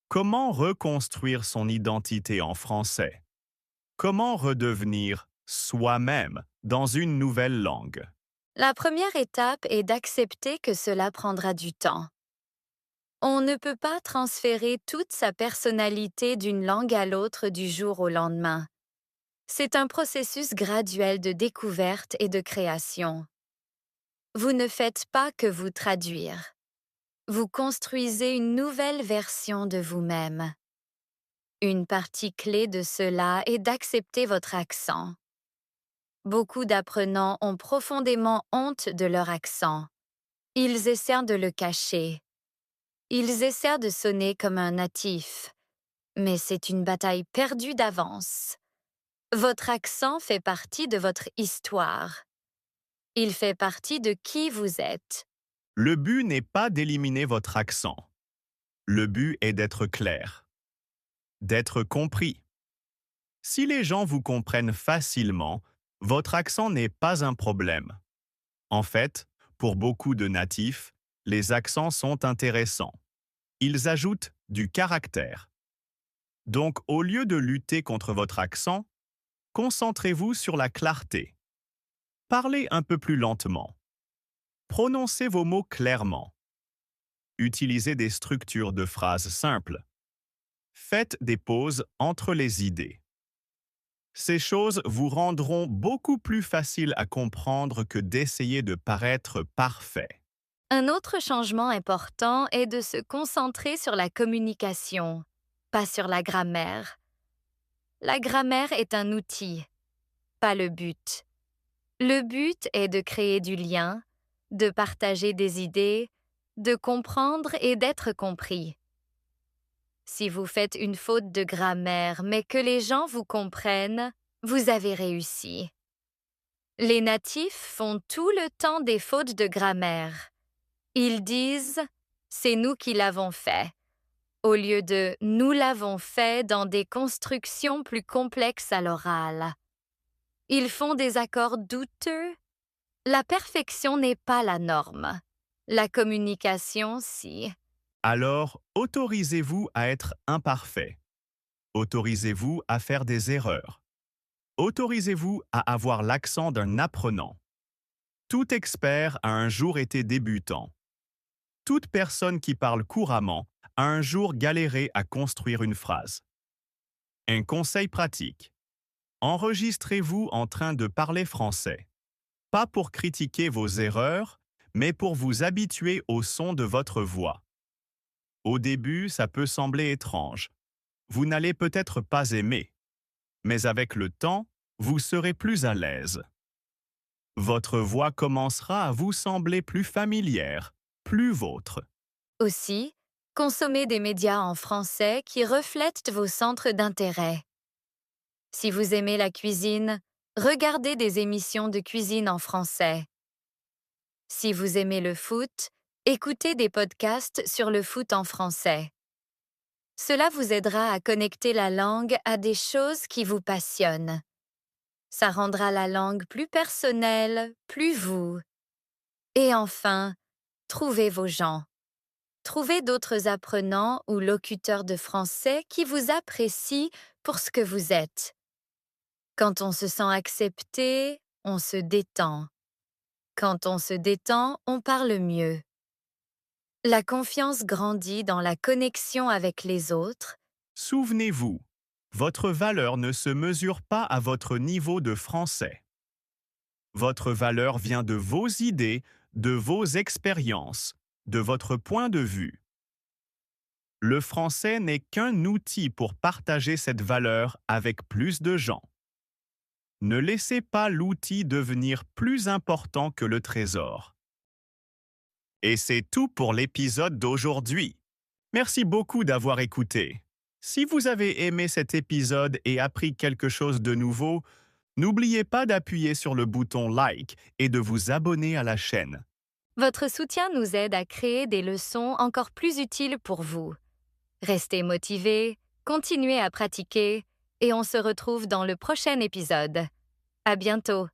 comment reconstruire son identité en français? Comment redevenir soi-même dans une nouvelle langue? La première étape est d'accepter que cela prendra du temps. On ne peut pas transférer toute sa personnalité d'une langue à l'autre du jour au lendemain. C'est un processus graduel de découverte et de création. Vous ne faites pas que vous traduire. Vous construisez une nouvelle version de vous-même. Une partie clé de cela est d'accepter votre accent. Beaucoup d'apprenants ont profondément honte de leur accent. Ils essaient de le cacher. Ils essaient de sonner comme un natif. Mais c'est une bataille perdue d'avance. Votre accent fait partie de votre histoire. Il fait partie de qui vous êtes. Le but n'est pas d'éliminer votre accent. Le but est d'être clair, d'être compris. Si les gens vous comprennent facilement, votre accent n'est pas un problème. En fait, pour beaucoup de natifs, les accents sont intéressants. Ils ajoutent du caractère. Donc, au lieu de lutter contre votre accent, concentrez-vous sur la clarté. Parlez un peu plus lentement. Prononcez vos mots clairement. Utilisez des structures de phrases simples. Faites des pauses entre les idées. Ces choses vous rendront beaucoup plus facile à comprendre que d'essayer de paraître parfait. Un autre changement important est de se concentrer sur la communication, pas sur la grammaire. la grammaire est un outil, pas le but. Le but est de créer du lien, de partager des idées, de comprendre et d'être compris. Si vous faites une faute de grammaire mais que les gens vous comprennent, vous avez réussi. Les natifs font tout le temps des fautes de grammaire. Ils disent « c'est nous qui l'avons fait » au lieu de « nous l'avons fait » dans des constructions plus complexes à l'oral. Ils font des accords douteux. La perfection n'est pas la norme. La communication, si. Alors, autorisez-vous à être imparfait. Autorisez-vous à faire des erreurs. Autorisez-vous à avoir l'accent d'un apprenant. Tout expert a un jour été débutant. Toute personne qui parle couramment a un jour galéré à construire une phrase. Un conseil pratique. Enregistrez-vous en train de parler français. Pas pour critiquer vos erreurs, mais pour vous habituer au son de votre voix. Au début, ça peut sembler étrange. Vous n'allez peut-être pas aimer. Mais avec le temps, vous serez plus à l'aise. Votre voix commencera à vous sembler plus familière, plus vôtre. Aussi, consommez des médias en français qui reflètent vos centres d'intérêt. Si vous aimez la cuisine, regardez des émissions de cuisine en français. Si vous aimez le foot, écoutez des podcasts sur le foot en français. Cela vous aidera à connecter la langue à des choses qui vous passionnent. Ça rendra la langue plus personnelle, plus vous. Et enfin, trouvez vos gens. Trouvez d'autres apprenants ou locuteurs de français qui vous apprécient pour ce que vous êtes. Quand on se sent accepté, on se détend. Quand on se détend, on parle mieux. La confiance grandit dans la connexion avec les autres. Souvenez-vous, votre valeur ne se mesure pas à votre niveau de français. Votre valeur vient de vos idées, de vos expériences, de votre point de vue. Le français n'est qu'un outil pour partager cette valeur avec plus de gens. Ne laissez pas l'outil devenir plus important que le trésor. Et c'est tout pour l'épisode d'aujourd'hui. Merci beaucoup d'avoir écouté. Si vous avez aimé cet épisode et appris quelque chose de nouveau, n'oubliez pas d'appuyer sur le bouton like et de vous abonner à la chaîne. Votre soutien nous aide à créer des leçons encore plus utiles pour vous. Restez motivés, continuez à pratiquer et on se retrouve dans le prochain épisode. À bientôt!